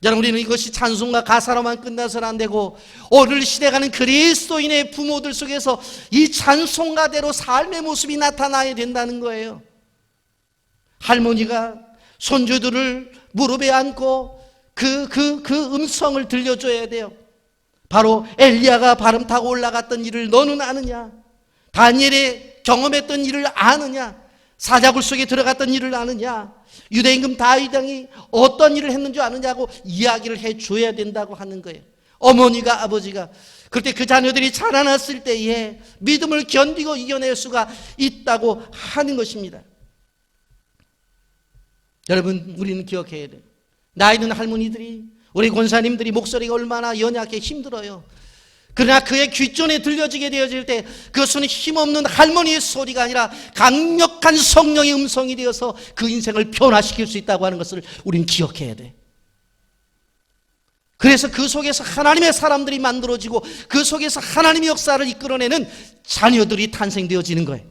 여러분, 우리는 이것이 찬송가 가사로만 끝나서는 안 되고 오늘 시대 가는 그리스도인의 부모들 속에서 이 찬송가대로 삶의 모습이 나타나야 된다는 거예요. 할머니가 손주들을 무릎에 안고 그 음성을 들려줘야 돼요. 바로 엘리야가 바람 타고 올라갔던 일을 너는 아느냐? 다니엘의 경험했던 일을 아느냐? 사자굴 속에 들어갔던 일을 아느냐? 유대 임금 다윗왕이 어떤 일을 했는지 아느냐고 이야기를 해줘야 된다고 하는 거예요. 어머니가, 아버지가. 그때 그 자녀들이 자라났을 때에 믿음을 견디고 이겨낼 수가 있다고 하는 것입니다. 여러분, 우리는 기억해야 돼요. 나이 든 할머니들이, 우리 권사님들이 목소리가 얼마나 연약해 힘들어요. 그러나 그의 귓전에 들려지게 되어질 때 그것은 힘없는 할머니의 소리가 아니라 강력한 성령의 음성이 되어서 그 인생을 변화시킬 수 있다고 하는 것을 우리는 기억해야 돼. 그래서 그 속에서 하나님의 사람들이 만들어지고 그 속에서 하나님의 역사를 이끌어내는 자녀들이 탄생되어지는 거예요.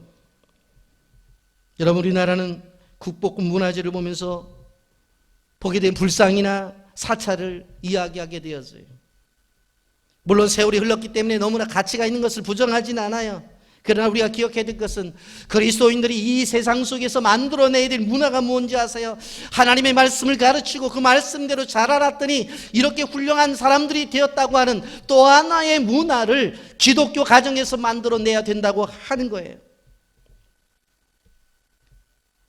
여러분, 우리나라는 국보급 문화재를 보면서 보게 된 불상이나 사찰을 이야기하게 되었어요. 물론 세월이 흘렀기 때문에 너무나 가치가 있는 것을 부정하지는 않아요. 그러나 우리가 기억해야 될 것은 그리스도인들이 이 세상 속에서 만들어내야 될 문화가 뭔지 아세요? 하나님의 말씀을 가르치고 그 말씀대로 잘 알았더니 이렇게 훌륭한 사람들이 되었다고 하는 또 하나의 문화를 기독교 가정에서 만들어내야 된다고 하는 거예요.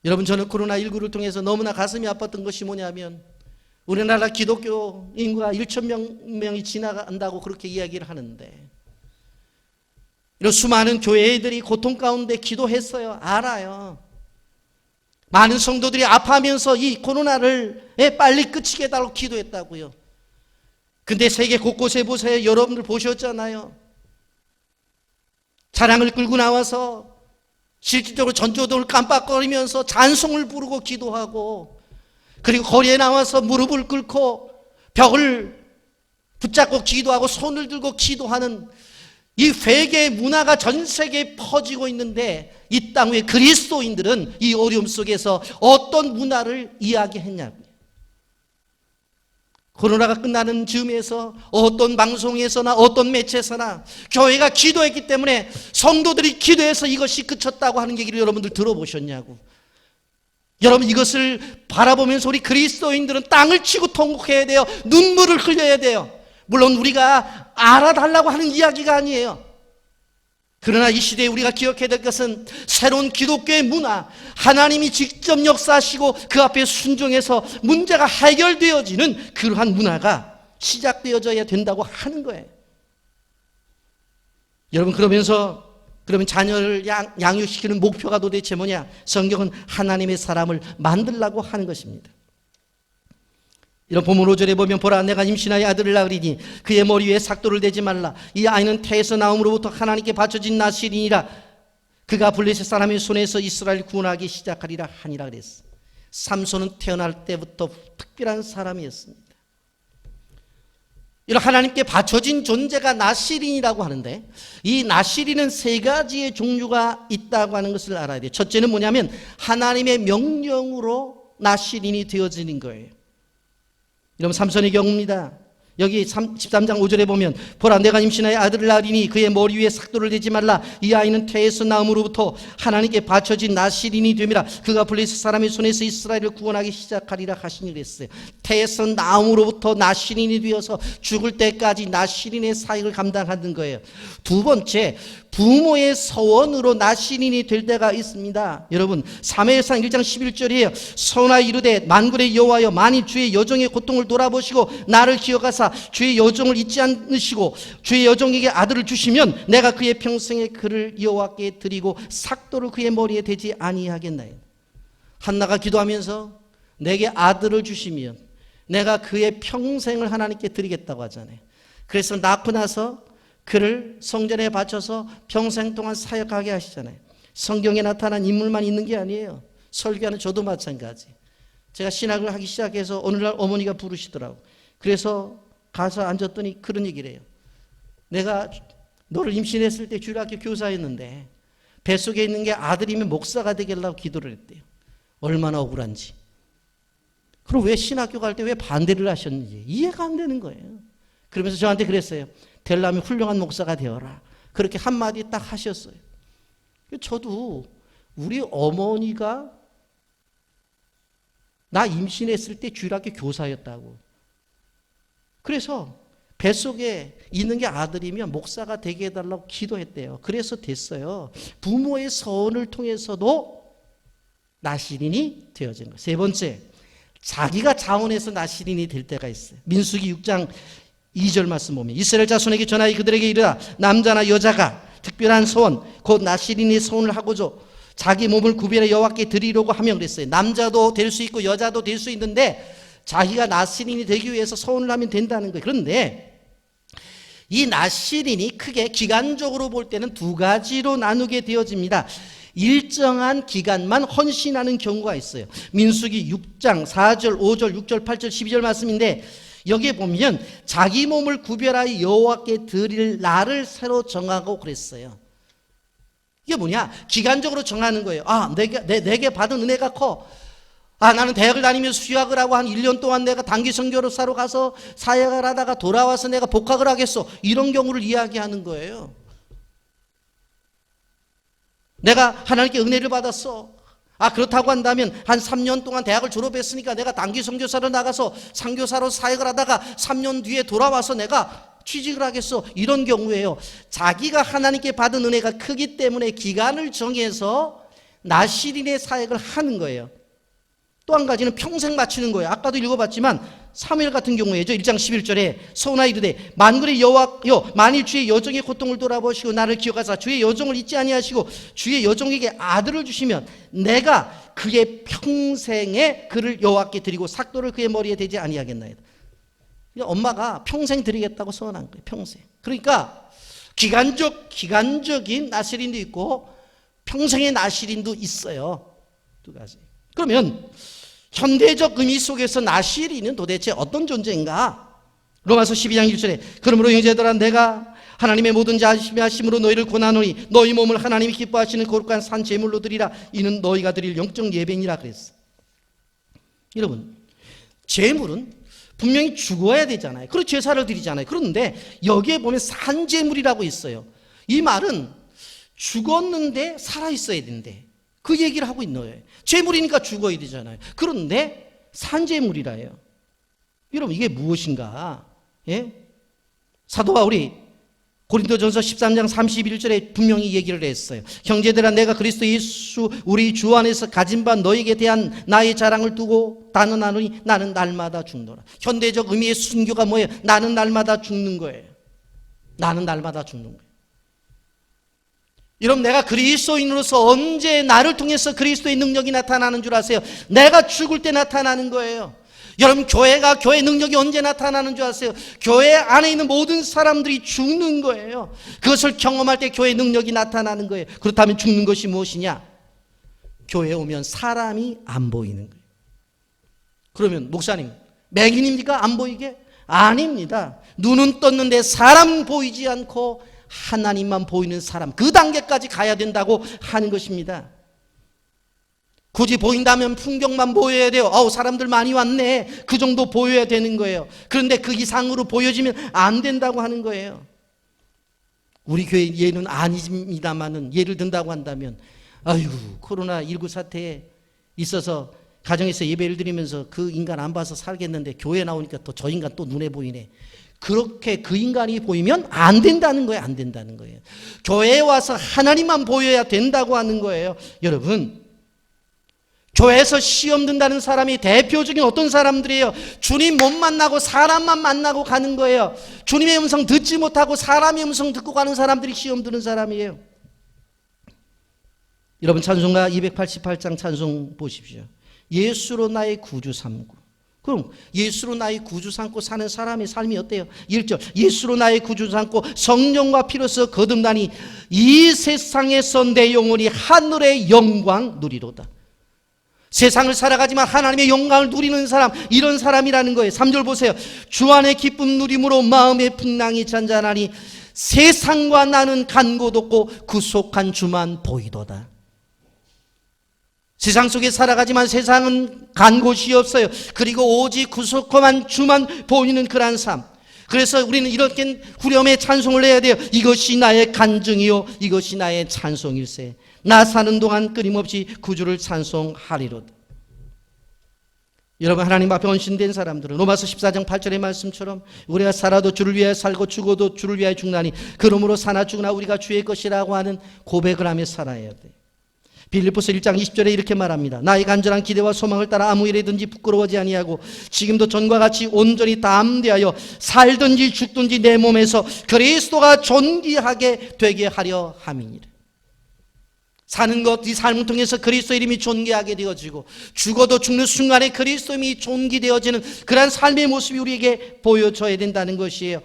여러분, 저는 코로나19를 통해서 너무나 가슴이 아팠던 것이 뭐냐면 우리나라 기독교 인구가 1,000명이 지나간다고 그렇게 이야기를 하는데 이런 수많은 교회들이 고통 가운데 기도했어요. 알아요. 많은 성도들이 아파하면서 이 코로나를 빨리 끝이게 해달라고 기도했다고요. 근데 세계 곳곳에 보세요. 여러분들 보셨잖아요. 차량을 끌고 나와서 실질적으로 전조등을 깜빡거리면서 찬송을 부르고 기도하고, 그리고 거리에 나와서 무릎을 꿇고 벽을 붙잡고 기도하고 손을 들고 기도하는 이 회개의 문화가 전 세계에 퍼지고 있는데 이 땅 위에 그리스도인들은 이 어려움 속에서 어떤 문화를 이야기했냐고요. 코로나가 끝나는 즈음에서 어떤 방송에서나 어떤 매체에서나 교회가 기도했기 때문에 성도들이 기도해서 이것이 그쳤다고 하는 얘기를 여러분들 들어보셨냐고. 여러분, 이것을 바라보면서 우리 그리스도인들은 땅을 치고 통곡해야 돼요. 눈물을 흘려야 돼요. 물론 우리가 알아달라고 하는 이야기가 아니에요. 그러나 이 시대에 우리가 기억해야 될 것은 새로운 기독교의 문화, 하나님이 직접 역사하시고 그 앞에 순종해서 문제가 해결되어지는 그러한 문화가 시작되어져야 된다고 하는 거예요. 여러분, 그러면 자녀를 양육시키는 목표가 도대체 뭐냐? 성경은 하나님의 사람을 만들라고 하는 것입니다. 이런 본문 5절에 보면 보라, 내가 임신하여 아들을 낳으리니 그의 머리 위에 삭도를 대지 말라. 이 아이는 태에서 나옴으로부터 하나님께 바쳐진 나실이니라. 그가 블레셋 사람의 손에서 이스라엘을 구원하기 시작하리라 하니라 그랬어. 삼손은 태어날 때부터 특별한 사람이었습니다. 이런 하나님께 바쳐진 존재가 나실인이라고 하는데 이 나실인은 세 가지의 종류가 있다고 하는 것을 알아야 돼요. 첫째는 뭐냐면 하나님의 명령으로 나실인이 되어지는 거예요. 여러분, 삼손의 경우입니다. 여기 13장 5절에 보면 보라, 내가 임신하여 아들을 낳으리니 그의 머리 위에 삭도를 대지 말라. 이 아이는 태에서 나옴으로부터 하나님께 바쳐진 나실인이 됨이라. 그가 블레셋 사람의 손에서 이스라엘을 구원하기 시작하리라 하시니 그랬어요. 태에서 나옴으로부터 나실인이 되어서 죽을 때까지 나실인의 사역을 감당하는 거예요. 두 번째, 부모의 서원으로 나실인이 될 때가 있습니다. 여러분, 사무엘상 1장 11절이에요. 서원하여 이르되 만군의 여호와여, 만일 주의 여종의 고통을 돌아보시고 나를 기억하사 주의 여종을 잊지 않으시고 주의 여종에게 아들을 주시면 내가 그의 평생에 그를 여호와께 드리고 삭도를 그의 머리에 대지 아니하겠나요. 한나가 기도하면서 내게 아들을 주시면 내가 그의 평생을 하나님께 드리겠다고 하잖아요. 그래서 낳고 나서 그를 성전에 바쳐서 평생 동안 사역하게 하시잖아요. 성경에 나타난 인물만 있는 게 아니에요. 설교하는 저도 마찬가지. 제가 신학을 하기 시작해서 어느 날 어머니가 부르시더라고. 그래서 가서 앉았더니 그런 얘기를 해요. 내가 너를 임신했을 때 주일학교 교사였는데 뱃속에 있는 게 아들이면 목사가 되겠다고 기도를 했대요. 얼마나 억울한지. 그럼 왜 신학교 갈 때 왜 반대를 하셨는지 이해가 안 되는 거예요. 그러면서 저한테 그랬어요. 되려면 훌륭한 목사가 되어라. 그렇게 한마디 딱 하셨어요. 저도 우리 어머니가 나 임신했을 때 주일학교 교사였다고. 그래서 뱃속에 있는 게 아들이면 목사가 되게 해달라고 기도했대요. 그래서 됐어요. 부모의 서원을 통해서도 나실인이 되어진 거예요. 세 번째, 자기가 자원해서 나실인이 될 때가 있어요. 민수기 6장 2절 말씀 보면 이스라엘 자손에게 전하여 그들에게 이르라. 남자나 여자가 특별한 소원 곧 나실인의 소원을 하고자 자기 몸을 구별해 여호와께 드리려고 하면 그랬어요. 남자도 될 수 있고 여자도 될 수 있는데 자기가 나시린이 되기 위해서 서원을 하면 된다는 거예요. 그런데 이 나시린이 크게 기간적으로 볼 때는 두 가지로 나누게 되어집니다. 일정한 기간만 헌신하는 경우가 있어요. 민수기 6장 4절, 5절, 6절, 8절, 12절 말씀인데 여기에 보면 자기 몸을 구별하여 여호와께 드릴 날을 새로 정하고 그랬어요. 이게 뭐냐? 기간적으로 정하는 거예요. 내게 받은 은혜가 커. 나는 대학을 다니면서 수학을 하고 한 1년 동안 내가 단기 선교사로 가서 사역을 하다가 돌아와서 내가 복학을 하겠어. 이런 경우를 이야기하는 거예요. 내가 하나님께 은혜를 받았어. 그렇다고 한다면 한 3년 동안 대학을 졸업했으니까 내가 단기 선교사로 나가서 선교사로 사역을 하다가 3년 뒤에 돌아와서 내가 취직을 하겠어. 이런 경우에요. 자기가 하나님께 받은 은혜가 크기 때문에 기간을 정해서 나시린의 사역을 하는 거예요. 또 한 가지는 평생 바치는 거예요. 아까도 읽어봤지만 사무엘 같은 경우에죠. 1장 11절에 서우나 이르되 만군의 여호와여 만일 주의 여종의 고통을 돌아보시고 나를 기억하사 주의 여종을 잊지 아니하시고 주의 여종에게 아들을 주시면 내가 그의 평생에 그를 여호와께 드리고 삭도를 그의 머리에 대지 아니하겠나이다. 엄마가 평생 드리겠다고 서원한 거예요. 평생. 그러니까 기간적인 나시린도 있고 평생의 나시린도 있어요. 두 가지. 그러면 현대적 의미 속에서 나시린은 도대체 어떤 존재인가? 로마서 12장 1절에 그러므로 형제들아 내가 하나님의 모든 자심하심으로 너희를 권하노니 너희 몸을 하나님이 기뻐하시는 거룩한 산 제물로 드리라. 이는 너희가 드릴 영적 예배니라 그랬어. 여러분, 제물은 분명히 죽어야 되잖아요. 그리고 제사를 드리잖아요. 그런데 여기에 보면 산 제물이라고 있어요. 이 말은 죽었는데 살아있어야 된대. 그 얘기를 하고 있는 거예요. 제물이니까 죽어야 되잖아요. 그런데 산제물이라 해요. 여러분 이게 무엇인가? 예? 사도 바울이 고린도전서 13장 31절에 분명히 얘기를 했어요. 형제들아 내가 그리스도 예수 우리 주 안에서 가진 바 너에게 대한 나의 자랑을 두고 단언하노니 나는 날마다 죽노라. 현대적 의미의 순교가 뭐예요? 나는 날마다 죽는 거예요. 나는 날마다 죽는 거예요. 여러분 내가 그리스도인으로서 언제 나를 통해서 그리스도의 능력이 나타나는 줄 아세요? 내가 죽을 때 나타나는 거예요. 여러분 교회 능력이 언제 나타나는 줄 아세요? 교회 안에 있는 모든 사람들이 죽는 거예요. 그것을 경험할 때 교회 능력이 나타나는 거예요. 그렇다면 죽는 것이 무엇이냐? 교회에 오면 사람이 안 보이는 거예요. 그러면 목사님 맹인입니까? 안 보이게? 아닙니다. 눈은 떴는데 사람 보이지 않고 하나님만 보이는 사람, 그 단계까지 가야 된다고 하는 것입니다. 굳이 보인다면 풍경만 보여야 돼요. 사람들 많이 왔네. 그 정도 보여야 되는 거예요. 그런데 그 이상으로 보여지면 안 된다고 하는 거예요. 우리 교회 예는 아닙니다만은 예를 든다고 한다면 코로나19 사태에 있어서 가정에서 예배를 드리면서 그 인간 안 봐서 살겠는데 교회 나오니까 또 저 인간 또 눈에 보이네. 그렇게 그 인간이 보이면 안 된다는 거예요. 안 된다는 거예요. 교회에 와서 하나님만 보여야 된다고 하는 거예요. 여러분 교회에서 시험 든다는 사람이 대표적인 어떤 사람들이에요? 주님 못 만나고 사람만 만나고 가는 거예요. 주님의 음성 듣지 못하고 사람의 음성 듣고 가는 사람들이 시험 드는 사람이에요. 여러분 찬송가 288장 찬송 보십시오. 예수로 나의 구주 삼고. 그럼 예수로 나의 구주 삼고 사는 사람의 삶이 어때요? 1절 예수로 나의 구주 삼고 성령과 피로써 거듭나니 이 세상에서 내 영혼이 하늘의 영광 누리로다. 세상을 살아가지만 하나님의 영광을 누리는 사람, 이런 사람이라는 거예요. 3절 보세요. 주 안의 기쁨 누림으로 마음의 풍랑이 잔잔하니 세상과 나는 간 곳 없고 구속한 주만 보이도다. 세상 속에 살아가지만 세상은 간 곳이 없어요. 그리고 오직 구속한 주만 보이는 그런 삶. 그래서 우리는 이렇게 후렴에 찬송을 해야 돼요. 이것이 나의 간증이요 이것이 나의 찬송일세. 나 사는 동안 끊임없이 구주를 찬송하리로다. 여러분 하나님 앞에 헌신된 사람들은 로마서 14장 8절의 말씀처럼 우리가 살아도 주를 위하여 살고 죽어도 주를 위하여 죽나니 그러므로 사나 죽으나 우리가 주의 것이라고 하는 고백을 하며 살아야 돼요. 빌립보서 1장 20절에 이렇게 말합니다. 나의 간절한 기대와 소망을 따라 아무 일이든지 부끄러워하지 아니하고 지금도 전과 같이 온전히 담대하여 살든지 죽든지 내 몸에서 그리스도가 존귀하게 되게 하려 함이니라. 사는 것, 이 삶을 통해서 그리스도 이름이 존귀하게 되어지고 죽어도 죽는 순간에 그리스도 이름이 존귀되어지는 그러한 삶의 모습이 우리에게 보여줘야 된다는 것이에요.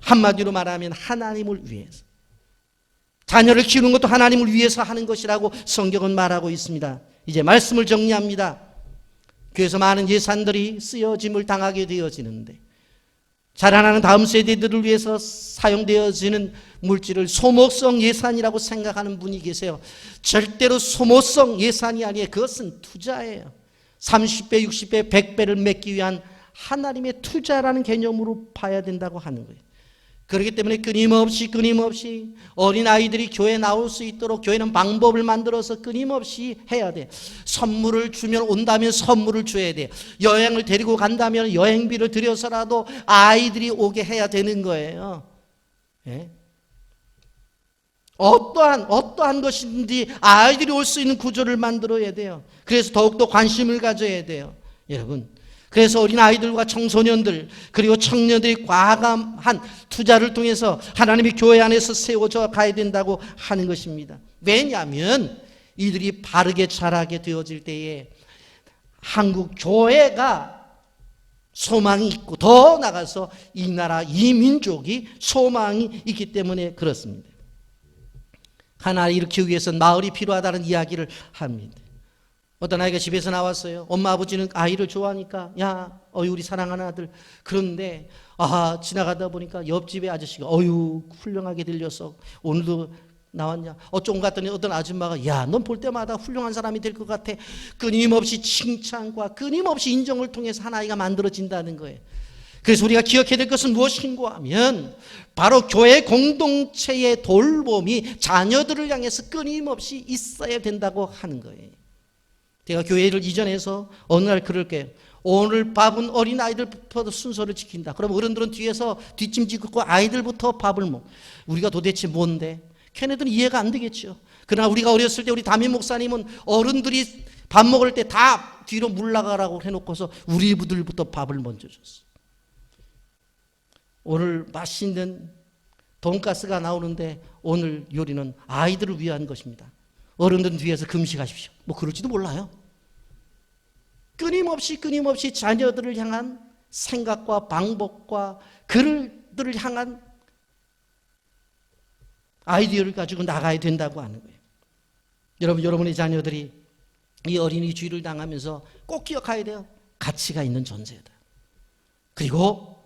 한마디로 말하면 하나님을 위해서. 자녀를 키우는 것도 하나님을 위해서 하는 것이라고 성경은 말하고 있습니다. 이제 말씀을 정리합니다. 교회에서 많은 예산들이 쓰여짐을 당하게 되어지는데 자라나는 다음 세대들을 위해서 사용되어지는 물질을 소모성 예산이라고 생각하는 분이 계세요. 절대로 소모성 예산이 아니에요. 그것은 투자예요. 30배, 60배, 100배를 맺기 위한 하나님의 투자라는 개념으로 봐야 된다고 하는 거예요. 그렇기 때문에 끊임없이 어린아이들이 교회에 나올 수 있도록 교회는 방법을 만들어서 끊임없이 해야 돼. 선물을 주면 온다면 선물을 줘야 돼. 여행을 데리고 간다면 여행비를 들여서라도 아이들이 오게 해야 되는 거예요. 예? 어떠한 것인지 아이들이 올 수 있는 구조를 만들어야 돼요. 그래서 더욱더 관심을 가져야 돼요. 여러분, 그래서 어린아이들과 청소년들 그리고 청년들이 과감한 투자를 통해서 하나님의 교회 안에서 세워져 가야 된다고 하는 것입니다. 왜냐하면 이들이 바르게 자라게 되어질 때에 한국 교회가 소망이 있고 더 나아가서 이 나라 이 민족이 소망이 있기 때문에 그렇습니다. 하나를 일으키기 위해서는 마을이 필요하다는 이야기를 합니다. 어떤 아이가 집에서 나왔어요. 엄마 아버지는 아이를 좋아하니까 우리 사랑하는 아들. 그런데 지나가다 보니까 옆집의 아저씨가 훌륭하게 들려서 오늘도 나왔냐. 좀 갔더니 어떤 아줌마가 넌 볼 때마다 훌륭한 사람이 될 것 같아. 끊임없이 칭찬과 끊임없이 인정을 통해서 한 아이가 만들어진다는 거예요. 그래서 우리가 기억해야 될 것은 무엇인가 하면 바로 교회 공동체의 돌봄이 자녀들을 향해서 끊임없이 있어야 된다고 하는 거예요. 제가 교회를 이전해서 어느 날 그럴게요. 오늘 밥은 어린아이들부터 순서를 지킨다. 그럼 어른들은 뒤에서 뒷짐 지고 아이들부터 밥을 먹. 우리가 도대체 뭔데? 걔네들은 이해가 안 되겠죠. 그러나 우리가 어렸을 때 우리 담임 목사님은 어른들이 밥 먹을 때 다 뒤로 물러가라고 해놓고서 우리들부터 밥을 먼저 줬어. 오늘 맛있는 돈가스가 나오는데 오늘 요리는 아이들을 위한 것입니다. 어른들은 뒤에서 금식하십시오. 그럴지도 몰라요. 끊임없이 자녀들을 향한 생각과 방법과 그들을 향한 아이디어를 가지고 나가야 된다고 하는 거예요. 여러분의 자녀들이 이 어린이 주의를 당하면서 꼭 기억해야 돼요. 가치가 있는 존재다. 그리고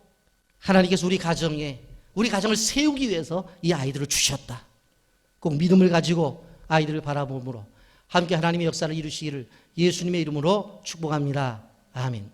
하나님께서 우리 가정을 세우기 위해서 이 아이들을 주셨다. 꼭 믿음을 가지고 아이들을 바라보므로 함께 하나님의 역사를 이루시기를 예수님의 이름으로 축복합니다. 아멘.